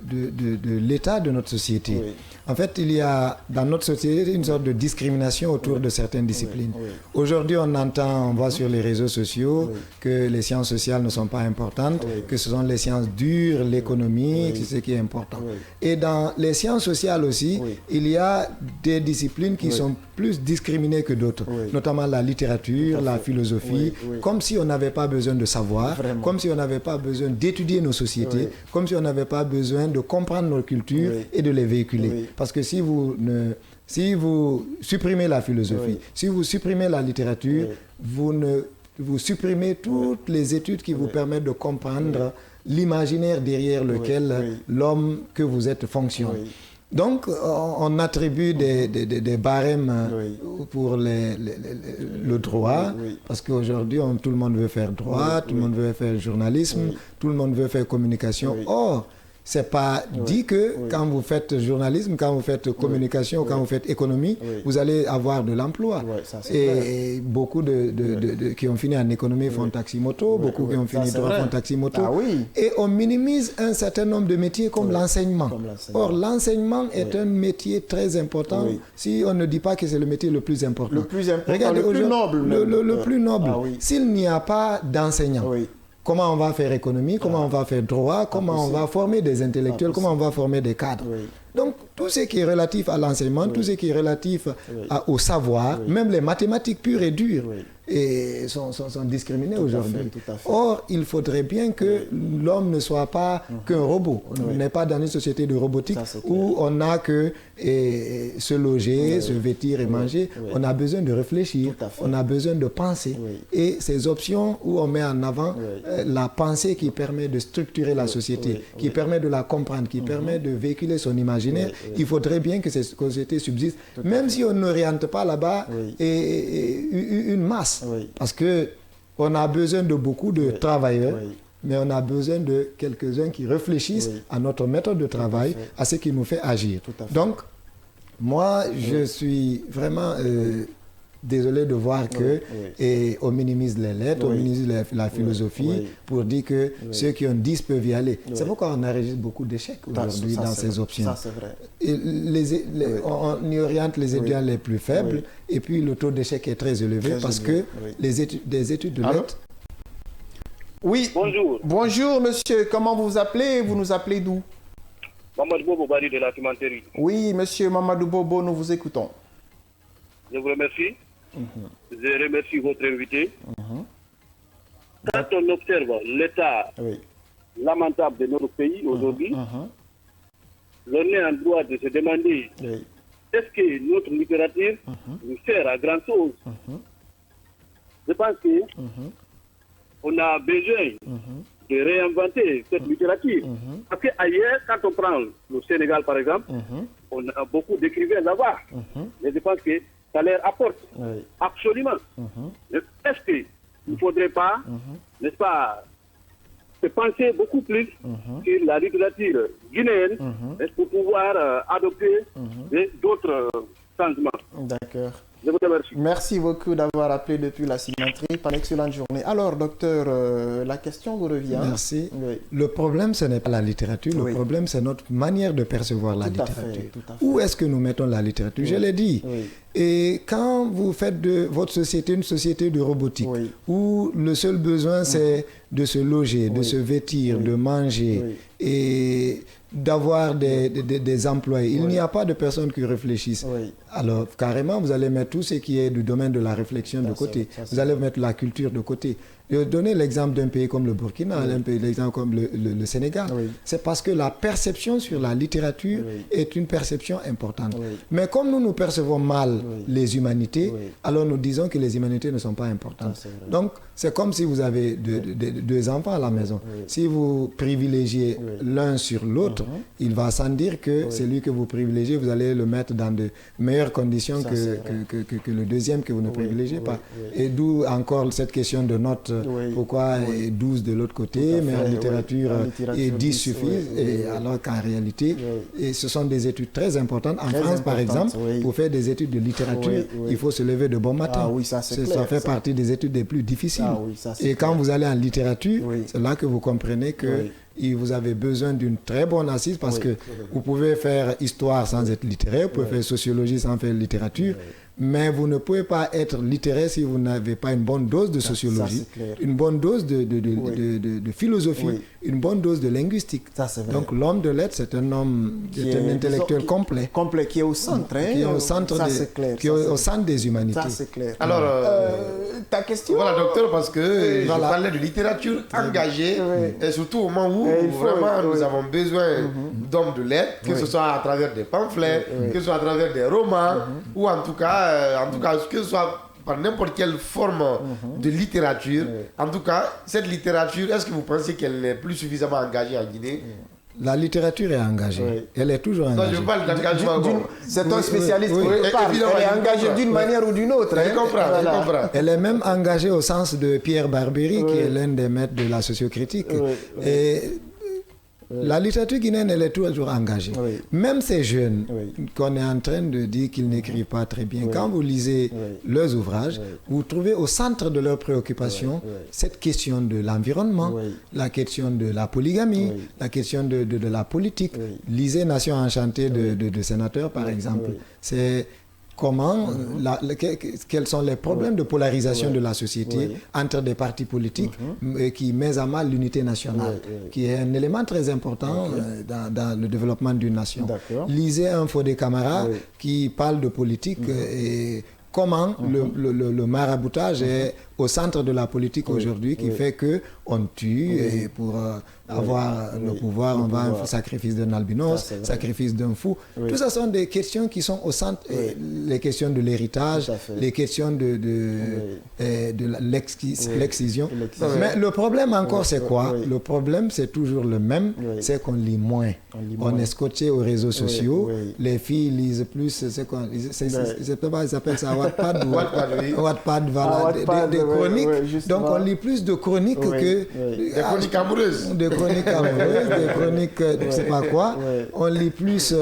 l'état de notre société. Oui. En fait, il y a dans notre société une sorte de discrimination autour de certaines disciplines. Aujourd'hui, on voit sur les réseaux sociaux que les sciences sociales ne sont pas importantes, que ce sont les sciences dures, l'économie, c'est ce qui est important. Et dans les sciences sociales aussi, il y a des disciplines qui sont plus discriminées que d'autres, notamment la littérature, la philosophie, comme si on n'avait pas besoin de savoir, comme si on n'avait pas besoin d'étudier nos sociétés, comme si on n'avait pas besoin de comprendre nos cultures et de les véhiculer. Parce que si vous supprimez la philosophie, si vous supprimez la littérature, vous supprimez toutes les études qui vous permettent de comprendre l'imaginaire derrière lequel l'homme que vous êtes fonctionne. Donc, on attribue des barèmes pour le droit, parce qu'aujourd'hui, tout le monde veut faire droit, tout le monde veut faire journalisme, tout le monde veut faire communication. Or, c'est pas dit que quand vous faites journalisme, quand vous faites communication, quand vous faites économie, vous allez avoir de l'emploi. Et beaucoup qui ont fini en économie font taxi-moto, beaucoup qui ont fini droit font taxi-moto. Et on minimise un certain nombre de métiers comme l'enseignement. Or, l'enseignement est un métier très important si on ne dit pas que c'est le métier le plus important. Le plus important, regardez, le plus noble. Le plus noble. S'il n'y a pas d'enseignants, comment on va faire économie, comment on va faire droit, comment on va former des intellectuels, comment on va former des cadres. Donc, tout ce qui est relatif à l'enseignement, tout ce qui est relatif au savoir, même les mathématiques pures et dures, sont discriminées aujourd'hui. Or, il faudrait bien que l'homme ne soit pas qu'un robot. On n'est pas dans une société de robotique où on n'a que se loger, se vêtir et manger. On a besoin de réfléchir, on a besoin de penser. Et ces options où on met en avant la pensée qui permet de structurer la société, qui permet de la comprendre, qui permet de véhiculer son imaginaire, il faudrait bien que ces sociétés subsistent, même si on n'oriente pas là-bas une masse. Parce qu'on a besoin de beaucoup de travailleurs, mais on a besoin de quelques-uns qui réfléchissent à notre méthode de travail, à ce qui nous fait agir. Donc, moi, je suis vraiment désolé de voir qu'on minimise les lettres, on minimise la philosonie pour dire que ceux qui ont 10 peuvent y aller. C'est pourquoi on enregistre beaucoup d'échecs aujourd'hui dans ces options. Ça, c'est vrai. Et on y oriente les étudiants les plus faibles et puis le taux d'échec est très élevé parce que des études de lettres. Oui, bonjour. Bonjour monsieur, comment vous vous appelez? Vous nous appelez d'où? Mamadou Bobo Bari de la cimenterie. Oui, monsieur Mamadou Bobo, nous vous écoutons. Je vous remercie. Je remercie votre invité. Quand on observe l'état lamentable de notre pays aujourd'hui, l'on est en droit de se demander est-ce que notre littérature nous sert à grand chose? je pense qu'on a besoin de réinventer cette littérature. Parce qu'ailleurs, quand on prend le Sénégal, par exemple, on a beaucoup d'écrivains là-bas. Mais je pense que ça leur apporte. Absolument. Est-ce qu'il ne faudrait pas, n'est-ce pas, se penser beaucoup plus sur la littérature guinéenne pour pouvoir adopter d'autres changements. D'accord. Je vous remercie. Merci beaucoup d'avoir appelé depuis la cimenterie. Une excellente journée. Alors, docteur, la question vous revient. Merci. Oui. Le problème, ce n'est pas la littérature. Le problème, c'est notre manière de percevoir la littérature. Où est-ce que nous mettons la littérature? Je l'ai dit. Et quand vous faites de votre société une société de robotique, où le seul besoin, c'est de se loger, de se vêtir, de manger et d'avoir des employés. Il n'y a pas de personnes qui réfléchissent. Alors, carrément, vous allez mettre tout ce qui est du domaine de la réflexion de côté. Vous allez mettre la culture de côté. Je vais donner l'exemple d'un pays comme le Burkina, l'exemple comme le Sénégal. C'est parce que la perception sur la littérature est une perception importante. Mais comme nous percevons mal les humanités, alors nous disons que les humanités ne sont pas importantes. Donc, c'est comme si vous avez deux enfants à la maison. Si vous privilégiez l'un sur l'autre, il va sans dire que celui que vous privilégiez, vous allez le mettre dans de meilleures conditions que le deuxième que vous ne privilégiez pas. Et d'où encore cette question de notes. Pourquoi 12 de l'autre côté, mais en littérature, 10 suffisent, alors qu'en réalité, ce sont des études très importantes. En France, par exemple, pour faire des études de littérature, il faut se lever de bon matin. Ça fait partie des études les plus difficiles. Et quand vous allez en littérature, c'est là que vous comprenez que vous avez besoin d'une très bonne assise parce que vous pouvez faire histoire sans être littéraire, vous pouvez faire sociologie sans faire littérature. Mais vous ne pouvez pas être littéraire si vous n'avez pas une bonne dose de sociologie, une bonne dose de philosophie, une bonne dose de linguistique. Donc l'homme de lettres, c'est un homme, c'est un intellectuel complet. Complet, qui est au centre. Qui est au centre, qui est au centre des humanités. Ça, c'est clair. Alors, ta question? Voilà, docteur, parce que je parlais de littérature engagée, et surtout au moment où vraiment nous avons besoin d'hommes de lettres, que ce soit à travers des pamphlets, que ce soit à travers des romans, ou en tout cas, que ce soit par n'importe quelle forme de littérature. En tout cas, cette littérature, est-ce que vous pensez qu'elle n'est plus suffisamment engagée en Guinée? La littérature est engagée. Elle est toujours engagée. Non, je parle d'engagement. C'est un spécialiste qui parle. Elle est engagée d'une manière ou d'une autre. Je comprends. Elle est même engagée au sens de Pierre Barbieri, qui est l'un des maîtres de la sociocritique. Et la littérature guinéenne, elle est toujours engagée. Même ces jeunes qu'on est en train de dire qu'ils n'écrivent pas très bien, quand vous lisez leurs ouvrages, vous trouvez au centre de leurs préoccupations cette question de l'environnement, la question de la polygamie, la question de la politique. Lisez Nation enchantée de sénateurs, par exemple. C'est comment, quels sont les problèmes de polarisation de la société entre des partis politiques qui mettent à mal l'unité nationale, qui est un élément très important dans le développement d'une nation. Lisez un Fodé Camara qui parle de politique et comment le maraboutage est au centre de la politique aujourd'hui, qui fait qu'on tue et pour avoir le pouvoir, on va un sacrifice d'un albinos, sacrifice d'un fou. Tout ça sont des questions qui sont au centre, les questions de l'héritage, les questions de l'excision. Mais le problème encore, c'est quoi? Le problème, c'est toujours le même, c'est qu'on lit moins. On est scotché aux réseaux sociaux, les filles lisent plus, ils appellent ça Wattpad, voilà, des chroniques. Donc on lit plus de chroniques que... Des chroniques amoureuses. Des chroniques amoureuses, des chroniques je ne sais pas quoi. On lit plus...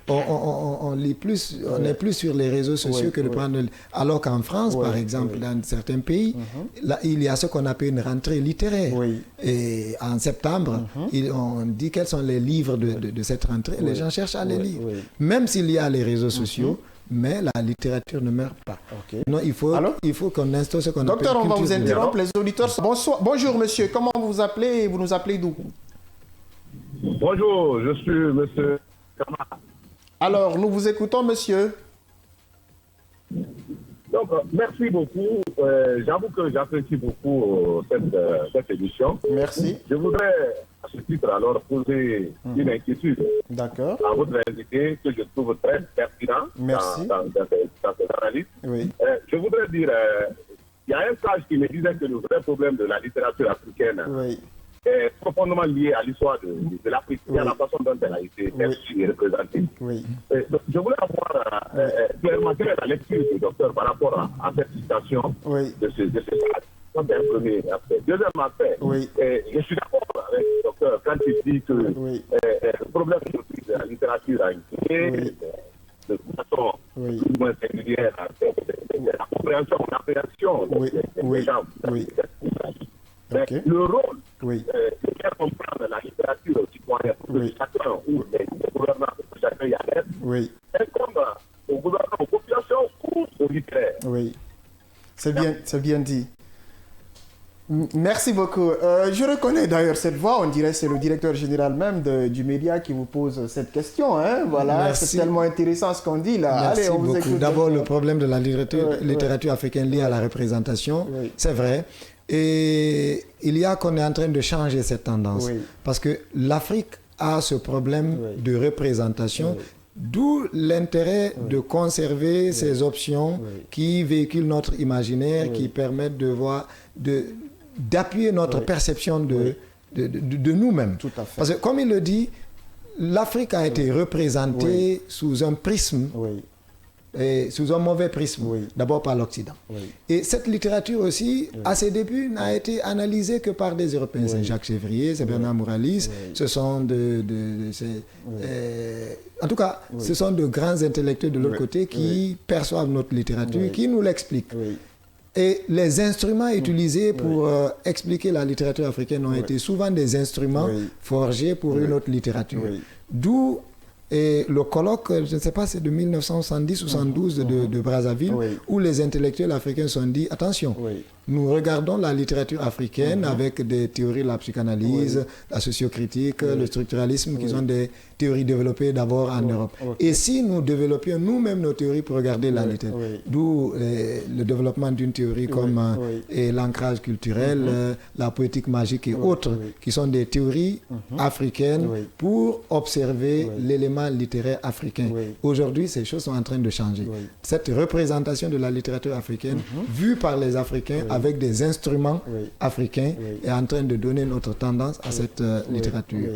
on lit plus... On est plus sur les réseaux sociaux que de prendre... Alors qu'en France, par exemple, dans certains pays, là, il y a ce qu'on appelle une rentrée littéraire. Et en septembre, on dit quels sont les livres de cette rentrée. Les gens cherchent à les lire. Même s'il y a les réseaux sociaux, mais la littérature ne meurt pas. Non, il faut qu'on instaure ce qu'on appelle... Docteur, on va vous interrompre, les auditeurs. Bonjour, monsieur. Comment vous vous appelez et vous nous appelez d'où? Bonjour, je suis monsieur Kamara. Alors, nous vous écoutons, monsieur. Donc, merci beaucoup. J'avoue que j'apprécie beaucoup cette émission. Merci. Je voudrais, à ce titre, alors poser une inquiétude à votre invité que je trouve très pertinent dans cette analyse. Je voudrais dire sage qui me disait que le vrai problème de la littérature africaine est profondément lié à l'histoire de l'Afrique, et à la façon dont elle a été perçue et représentée. Donc, je voulais avoir clairement quelle est la lecture du docteur par rapport à cette citation de ce sage. C'est un premier aspect. Deuxième aspect, je suis d'accord avec le docteur quand il dit que le problème de la littérature a été de façon plus ou moins singulière, la compréhension, l'appréhension des gens. Mais le rôle de faire comprendre la littérature aux citoyens, pour que chacun ou les gouvernants, pour que chacun y adhère, incombe aux gouvernants, aux populations ou aux littéraires. Oui, c'est bien dit. Merci beaucoup. Je reconnais d'ailleurs cette voix, on dirait que c'est le directeur général même du média qui vous pose cette question. Hein? Voilà, c'est tellement intéressant ce qu'on dit là. Merci Allez, on beaucoup. vous écoute. D'abord, le problème de la littérature africaine liée à la représentation, c'est vrai. Et il y a qu'on est en train de changer cette tendance. Parce que l'Afrique a ce problème de représentation. D'où l'intérêt de conserver ces options qui véhiculent notre imaginaire, qui permettent de voir, d'appuyer notre perception de nous-mêmes. Tout à fait. Parce que comme il le dit, l'Afrique a été représentée sous un prisme, et sous un mauvais prisme, d'abord par l'Occident. Et cette littérature aussi, à ses débuts, n'a été analysée que par des Européens. C'est Jacques Chevrier, c'est Bernard Mouralis, ce sont en tout cas, ce sont de grands intellectuels de l'autre côté qui perçoivent notre littérature, qui nous l'expliquent. Et les instruments utilisés pour expliquer la littérature africaine ont été souvent des instruments forgés pour une autre littérature. D'où le colloque, je ne sais pas, c'est de 1970 ou 72 de Brazzaville, où les intellectuels africains se sont dit, attention, nous regardons la littérature africaine avec des théories de la psychanalyse, la sociocritique, le structuralisme, qui sont des théories développées d'abord en Europe. Et si nous développions nous-mêmes nos théories pour regarder la littérature, d'où le développement d'une théorie comme l'ancrage culturel, la poétique magique et autres, qui sont des théories africaines pour observer l'élément littéraire africain. Aujourd'hui, ces choses sont en train de changer. Cette représentation de la littérature africaine, vue par les Africains avec des instruments africains, est en train de donner notre tendance à cette littérature.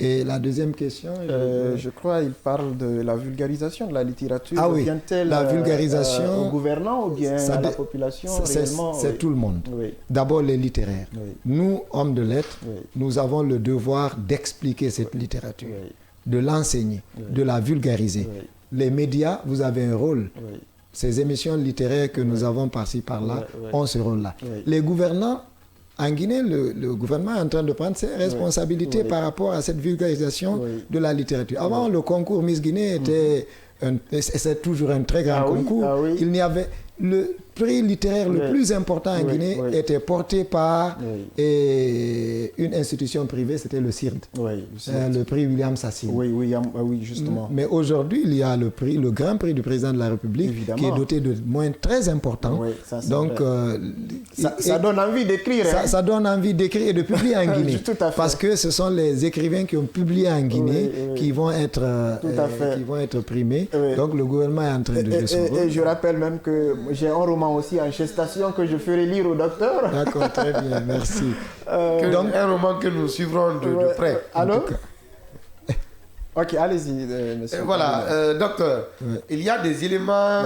Et la deuxième question... je crois qu'il parle de la vulgarisation de la littérature. Ah oui, vient-elle la vulgarisation... aux gouvernants ou bien à la population réellement? C'est tout le monde. D'abord les littéraires. Nous, hommes de lettres, nous avons le devoir d'expliquer cette littérature, de l'enseigner, de la vulgariser. Les médias, vous avez un rôle. Ces émissions littéraires que nous avons par-ci, par-là, ont ce rôle-là. Les gouvernants, en Guinée, le gouvernement est en train de prendre ses responsabilités par rapport à cette vulgarisation de la littérature. Avant, le concours Miss Guinée était... c'est toujours un très grand concours. Il n'y avait... Le prix littéraire le plus important en Guinée était porté par une institution privée, c'était le CIRD, le prix William Sassoon. Oui, justement. Mais aujourd'hui, il y a le grand prix du président de la République, qui est doté de moyens très importants. Donc, ça donne envie d'écrire. Ça donne envie d'écrire et de publier en Guinée. Parce que ce sont les écrivains qui ont publié en Guinée qui vont être primés. Donc, le gouvernement est en train de jouer son rôle. Et je rappelle même que j'ai un roman aussi en gestation que je ferai lire au docteur. D'accord, très bien, merci. Donc, un roman que nous suivrons de près. Allô? Ok, allez-y, monsieur. Voilà, docteur, il y a des éléments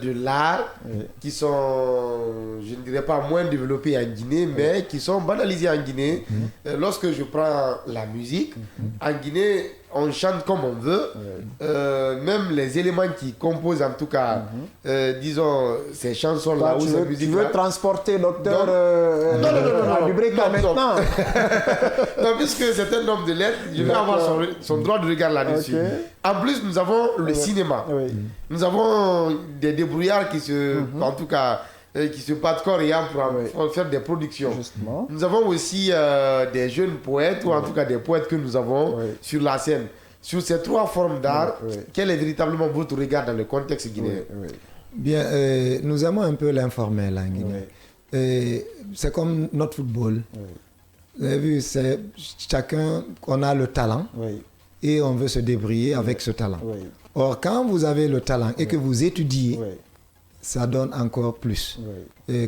de l'art qui sont, je ne dirais pas moins développés en Guinée, mais qui sont banalisés en Guinée. Lorsque je prends la musique, en Guinée, on chante comme on veut. Même les éléments qui composent, en tout cas, disons, ces chansons-là ou ces musiques-là. Tu veux transporter docteur à Dubreka maintenant? Non, puisque c'est un homme de lettres, je vais avoir son droit de regard là-dessus. En plus, nous avons le cinéma. Nous avons des débrouillards qui se... En tout cas... qui se battent corps et âme pour faire des productions. Justement. Nous avons aussi des jeunes poètes, ou en tout cas des poètes que nous avons sur la scène. Sur ces trois formes d'art, quel est véritablement votre regard dans le contexte guinéen? Bien, nous aimons un peu l'informel en Guinée. C'est comme notre football. Vous avez vu, c'est chacun, on a le talent et on veut se débrouiller avec ce talent. Or, quand vous avez le talent et que vous étudiez, ça donne encore plus.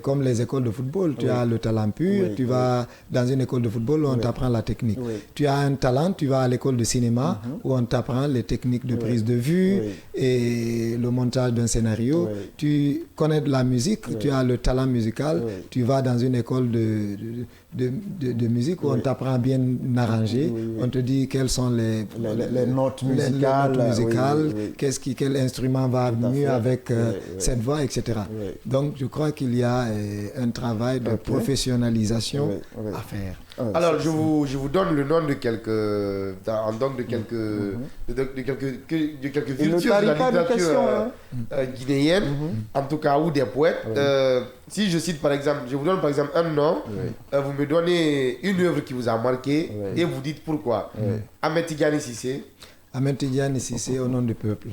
comme les écoles de football. Tu as le talent pur, tu vas dans une école de football où on t'apprend la technique. Tu as un talent, tu vas à l'école de cinéma où on t'apprend les techniques de prise de vue et le montage d'un scénario. Tu connais de la musique, tu as le talent musical, tu vas dans une école de musique où on t'apprend à bien arranger, on te dit quelles sont les notes musicales, quel instrument va mieux avec cette voix, etc. Donc je crois qu'il y a un travail de professionnalisation à faire. Alors je vous donne le nom de quelques virtuoses de la littérature guinéenne, en tout cas, ou des poètes. Si je cite par exemple, je vous donne par exemple un nom, vous me donnez une œuvre qui vous a marqué et vous dites pourquoi. Ahmed Tidjani Cissé. Ahmed Tidjani Cissé, au nom du peuple.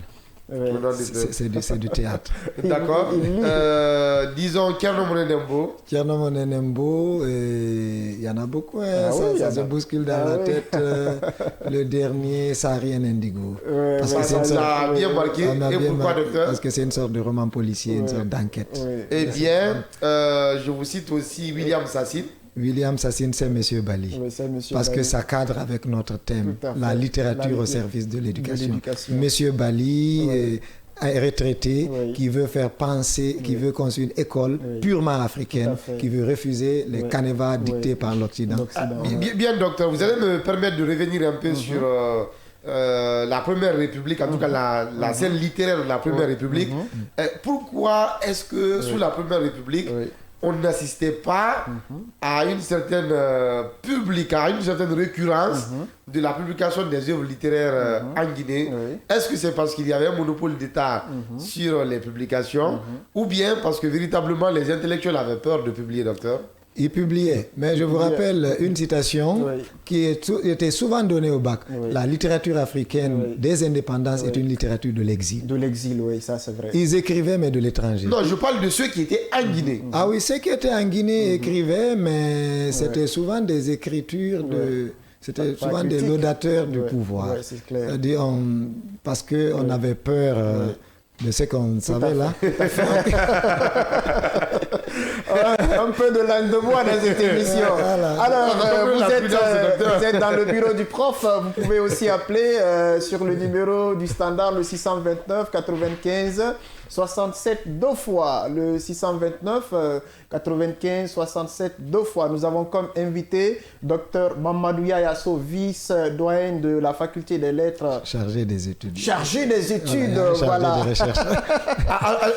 C'est du théâtre. D'accord. Disons Thierno Moule Nembo. Thierno Moule Nembo, il y en a beaucoup. Ça se bouscule dans la tête. Le dernier, Sarien Indigo. Parce que ça a bien marqué. Et pourquoi, docteur? Parce que c'est une sorte de roman policier, une sorte d'enquête. Eh bien, je vous cite aussi William Sassine. William Sassine, c'est M. Bali. Parce que ça cadre avec notre thème, la littérature au service de l'éducation. M. Bali est retraité, qui veut faire penser, qui veut construire une école purement africaine, qui veut refuser les canevas dictés par l'Occident. Bien, docteur, vous allez me permettre de revenir un peu sur la Première République, en tout cas la scène littéraire de la Première République. Pourquoi est-ce que sous la Première République, on n'assistait pas à une certaine à une certaine récurrence de la publication des œuvres littéraires en Guinée? Est-ce que c'est parce qu'il y avait un monopole d'État sur les publications ou bien parce que véritablement les intellectuels avaient peur de publier, docteur? Il publiait, mais je vous rappelle une citation qui était souvent donnée au bac. La littérature africaine des indépendances est une littérature de l'exil. De l'exil, oui, ça c'est vrai. Ils écrivaient, mais de l'étranger. Non, je parle de ceux qui étaient en Guinée. Ah oui, ceux qui étaient en Guinée écrivaient, mais c'était souvent des écritures de... C'était souvent des laudateurs du pouvoir. C'est-à-dire, parce qu'on avait peur de ce qu'on savait là. Un peu de langue de bois dans cette émission. Alors, vous êtes dans le bureau du prof. Vous pouvez aussi appeler sur le numéro du standard, le 629 95 67 deux fois. Le 629 95 67 deux fois. Nous avons comme invité Dr Mamadou Yasso, vice-doyen de la faculté des lettres. Chargé des études. Chargé des études, chargé voilà. de recherche.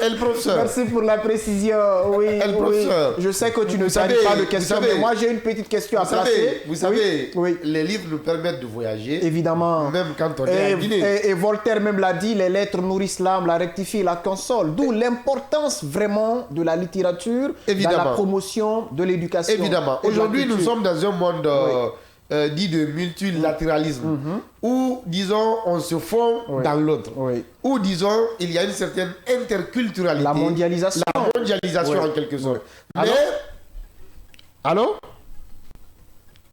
Le professeur. Merci pour la précision. Oui, professeur. Je sais que tu ne savais pas de questions, mais moi j'ai une petite question à placer. Vous savez, les livres nous permettent de voyager. Évidemment. Même quand on est en Guinée. Et Voltaire même l'a dit, les lettres nourrissent l'âme, la rectifient, la consolent. D'où l'importance vraiment de la littérature dans la promotion de l'éducation. Évidemment. Aujourd'hui, nous sommes dans un monde dit de multilatéralisme, où, disons, on se fond dans l'autre. Où, disons, il y a une certaine interculturalité. La mondialisation. La mondialisation en quelque sorte. Mais... Allô?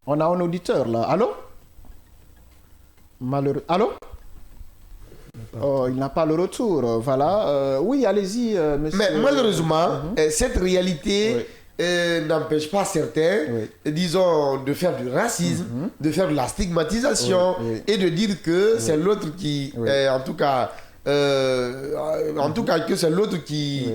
On a un auditeur là. Allô? Malheureux. Allô? Oh, il n'a pas le retour. Voilà. Oui, allez-y, monsieur. Mais malheureusement, cette réalité n'empêche pas certains, disons, de faire du racisme, de faire de la stigmatisation et de dire que c'est l'autre qui, en tout cas, que c'est l'autre qui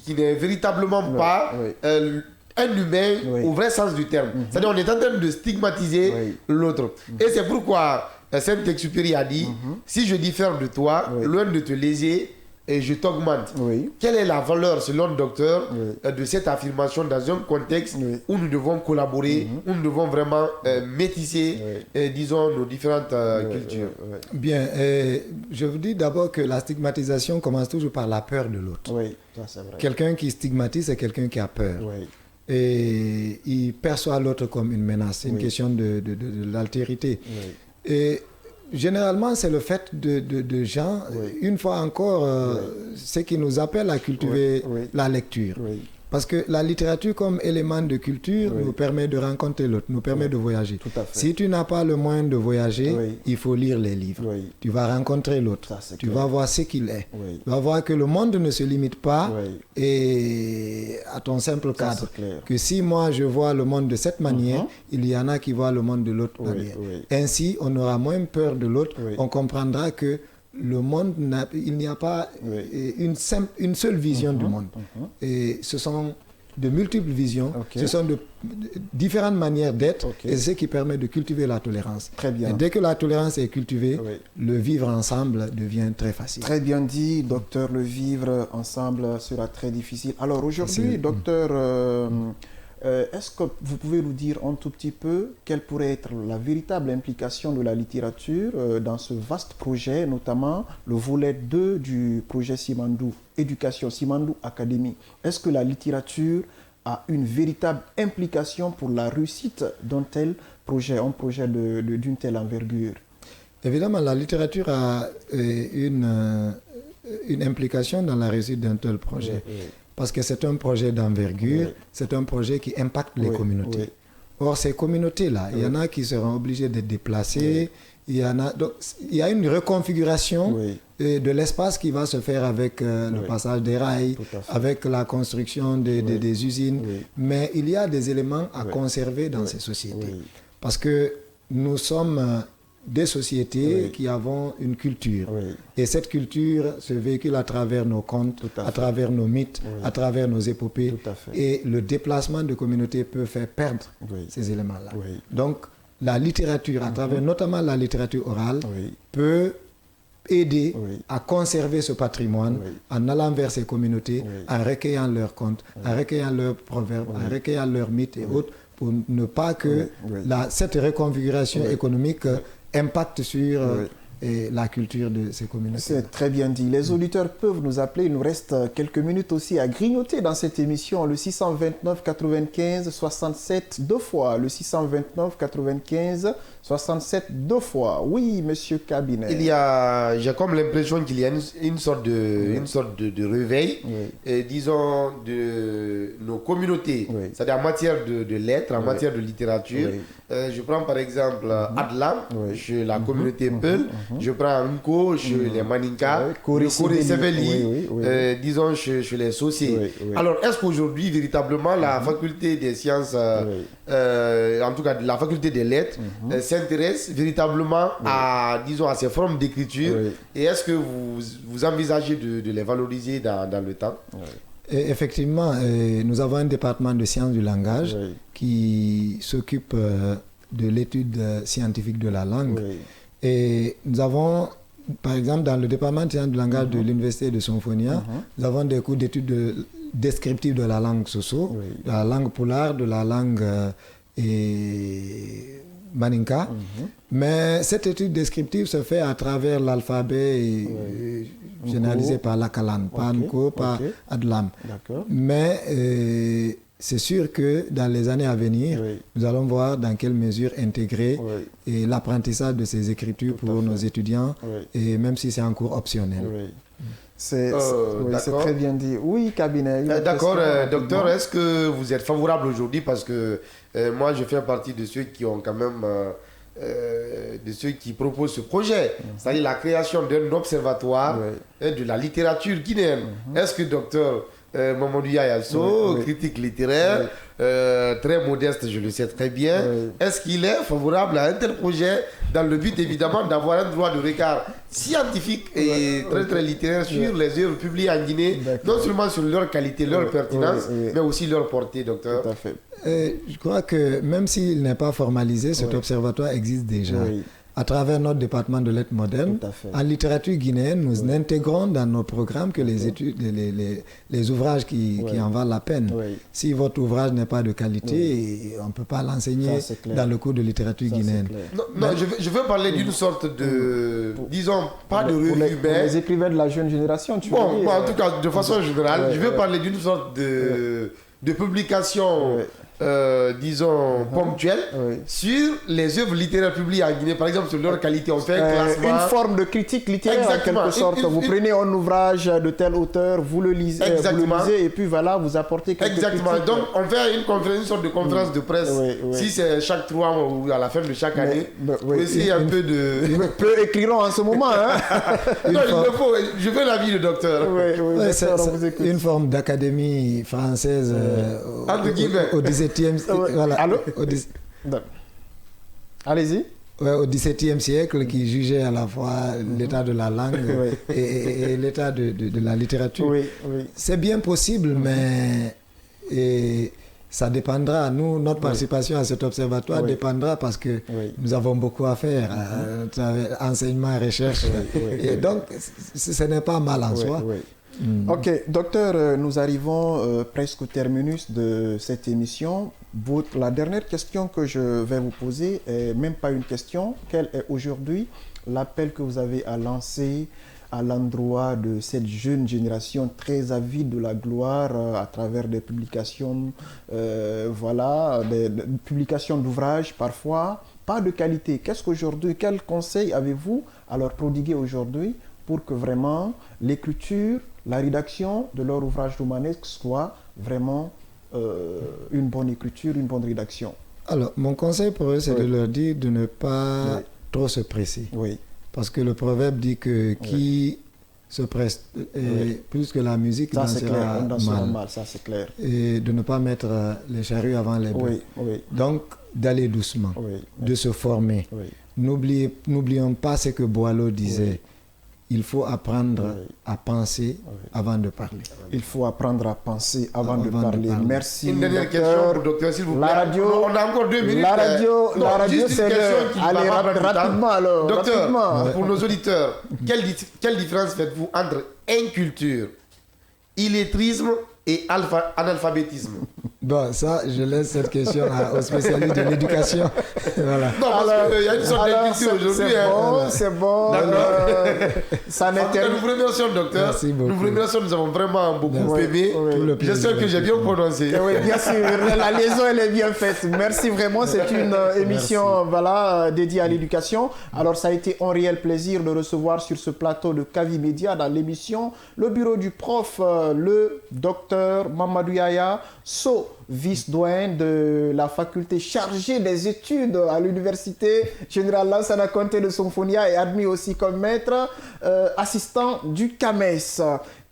n'est véritablement pas un humain au vrai sens du terme. C'est-à-dire on est en train de stigmatiser l'autre. Et c'est pourquoi Saint-Exupéry a dit, si je diffère de toi, loin de te léser, et je t'augmente. Quelle est la valeur, selon le docteur, de cette affirmation dans un contexte où nous devons collaborer, où nous devons vraiment métisser, disons, nos différentes cultures? Bien, je vous dis d'abord que la stigmatisation commence toujours par la peur de l'autre. Oui, ça c'est vrai. Quelqu'un qui stigmatise, c'est quelqu'un qui a peur. Et il perçoit l'autre comme une menace. C'est une question de l'altérité. Et généralement, c'est le fait de gens, une fois encore, ce qui nous appelle à cultiver la lecture. Parce que la littérature comme élément de culture nous permet de rencontrer l'autre, nous permet de voyager. Si tu n'as pas le moyen de voyager, il faut lire les livres. Tu vas rencontrer l'autre, tu vas voir ce qu'il est. Tu vas voir que le monde ne se limite pas à ton simple cadre. Que si moi je vois le monde de cette manière, il y en a qui voient le monde de l'autre manière. Ainsi, on aura moins peur de l'autre. On comprendra que le monde, il n'y a pas une seule vision du monde. Et ce sont de multiples visions, ce sont de différentes manières d'être, et c'est ce qui permet de cultiver la tolérance. Très bien. Et dès que la tolérance est cultivée, le vivre ensemble devient très facile. Très bien dit, docteur, le vivre ensemble sera très difficile. Alors aujourd'hui, docteur, est-ce que vous pouvez nous dire un tout petit peu quelle pourrait être la véritable implication de la littérature dans ce vaste projet, notamment le volet 2 du projet Simandou, Éducation Simandou Academy. Est-ce que la littérature a une véritable implication pour la réussite d'un tel projet, un projet d'une telle envergure? Évidemment, la littérature a une implication dans la réussite d'un tel projet. Parce que c'est un projet d'envergure, c'est un projet qui impacte les communautés. Or, ces communautés-là, il y en a qui seront obligées d'être déplacées, il y a une reconfiguration de l'espace qui va se faire avec le passage des rails, avec la construction des usines, mais il y a des éléments à conserver dans ces sociétés. Parce que nous sommes des sociétés qui avons une culture. Et cette culture se véhicule à travers nos contes, à travers nos mythes, à travers nos épopées. Et le déplacement de communautés peut faire perdre ces éléments-là. Donc, la littérature, à travers notamment la littérature orale, peut aider à conserver ce patrimoine en allant vers ces communautés, en recueillant leurs contes, en recueillant leurs proverbes, en recueillant leurs mythes et autres, pour ne pas que cette reconfiguration économique impacte sur la culture de ces communautés. C'est très bien dit. Les auditeurs peuvent nous appeler. Il nous reste quelques minutes aussi à grignoter dans cette émission. Le 629 95 67 deux fois. Le 629 95 67 deux fois. Oui, monsieur Cabinet. J'ai comme l'impression qu'il y a une sorte de réveil, disons, de nos communautés. C'est-à-dire en matière de lettres, en matière de littérature. Je prends par exemple Adlam, chez la communauté Peul. Je prends Nko chez les Maninka, Kore Seveli, disons chez les Sauciers. Alors, est-ce qu'aujourd'hui, véritablement, la faculté des sciences, en tout cas la faculté des lettres, s'intéresse véritablement à, disons, à ces formes d'écriture, et est-ce que vous envisagez de les valoriser dans le temps? Et effectivement, nous avons un département de sciences du langage qui s'occupe de l'étude scientifique de la langue. Et nous avons, par exemple, dans le département de sciences du langage de l'Université de Sonfonia, nous avons des cours d'études descriptives de la langue soso, de la langue poulard, de la langue Maninka. Mais cette étude descriptive se fait à travers l'alphabet généralisé par l'Akalan, pas Nko, pas Adlam. Mais c'est sûr que dans les années à venir, nous allons voir dans quelle mesure intégrer l'apprentissage de ces écritures pour nos étudiants, et même si c'est un cours optionnel. C'est très bien dit. Oui, Cabinet. D'accord, docteur, est-ce que vous êtes favorable aujourd'hui? Parce que moi, je fais partie de ceux qui ont quand même... de ceux qui proposent ce projet, c'est-à-dire la création d'un observatoire de la littérature guinéenne. Est-ce que docteur Mamadou Yayasso, critique littéraire, très modeste, je le sais très bien, est-ce qu'il est favorable à un tel projet dans le but évidemment d'avoir un droit de regard scientifique et très littéraire sur les œuvres publiées en Guinée, non seulement sur leur qualité, leur pertinence, mais aussi leur portée, docteur? Tout à fait. Je crois que même s'il n'est pas formalisé, cet observatoire existe déjà. À travers notre département de lettres modernes, en littérature guinéenne, nous intégrons dans nos programmes que les études, les ouvrages qui en valent la peine. Si votre ouvrage n'est pas de qualité, on ne peut pas l'enseigner dans le cours de littérature guinéenne. Non, je veux parler d'une sorte de, disons, pas de revue, mais... les écrivains de la jeune génération, tu veux dire, en tout cas, de façon générale, je veux parler d'une sorte de publication disons, ponctuelle sur les œuvres littéraires publiées en Guinée, par exemple sur leur qualité. On fait un classement. Une forme de critique littéraire en quelque sorte. Vous prenez un ouvrage de tel auteur, vous le lisez, et puis voilà, vous apportez quelques critiques. Donc on fait une sorte de conférence de presse. Si c'est chaque 3 mois ou à la fin de chaque année, essayer un peu de... Peu écriront en ce moment. Non, il me faut. Je veux l'avis du docteur. C'est une forme d'académie française au 17e siècle. Voilà. Allô? Allez-y. Au XVIIe siècle, qui jugeait à la fois l'état de la langue et l'état de la littérature. C'est bien possible, mais ça dépendra. Nous, notre participation à cet observatoire dépendra parce que nous avons beaucoup à faire, enseignement et recherche. Et donc, ce n'est pas mal en soi. Ok, docteur, nous arrivons presque au terminus de cette émission. La dernière question que je vais vous poser est même pas une question. Quel est aujourd'hui l'appel que vous avez à lancer à l'endroit de cette jeune génération très avide de la gloire à travers des publications, des publications d'ouvrages parfois, pas de qualité. Quel conseil avez-vous à leur prodiguer aujourd'hui pour que vraiment l'écriture, la rédaction de leur ouvrage romanesque soit vraiment une bonne écriture, une bonne rédaction? Alors, mon conseil pour eux, c'est de leur dire de ne pas trop se presser. Parce que le proverbe dit que qui se presse plus que la musique dansera mal. Ça, c'est clair. Et de ne pas mettre les charrues avant les bœufs. Donc, d'aller doucement, de se former. N'oublions pas ce que Boileau disait. Il faut apprendre à penser avant de parler. Il faut apprendre à penser avant de parler. Merci. Une dernière question, docteur, s'il vous plaît. La radio, on a encore 2 minutes. La radio, c'est l'heure. Allez, rapidement alors. Docteur, pour nos auditeurs, quelle différence faites-vous entre inculture, illettrisme et analphabétisme? Bon, ça, je laisse cette question aux spécialistes de l'éducation. Voilà. Non, parce qu'il y a une sorte d'inculture aujourd'hui. C'est bon. Ça n'intéresse. Nous vous remercions, docteur. Merci beaucoup. Nous vous remercions, nous avons vraiment beaucoup aimé. J'espère que j'ai bien prononcé. Oui, bien sûr. La liaison, elle est bien faite. Merci vraiment. C'est une émission dédiée à l'éducation. Alors, ça a été un réel plaisir de recevoir sur ce plateau de Kavi Média dans l'émission le bureau du prof, le docteur Mamadou Yaya So, vice-doyen de la faculté chargée des études à l'université générale Lansana Conté de Somfonia et admis aussi comme maître assistant du CAMES.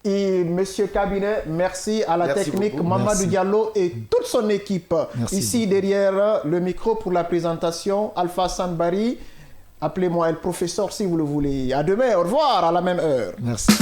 Et Monsieur Cabinet, merci à la technique Mamadou Diallo et toute son équipe. Ici derrière le micro pour la présentation, Alpha Sanbari. Appelez-moi le professeur si vous le voulez. À demain, au revoir à la même heure. Merci.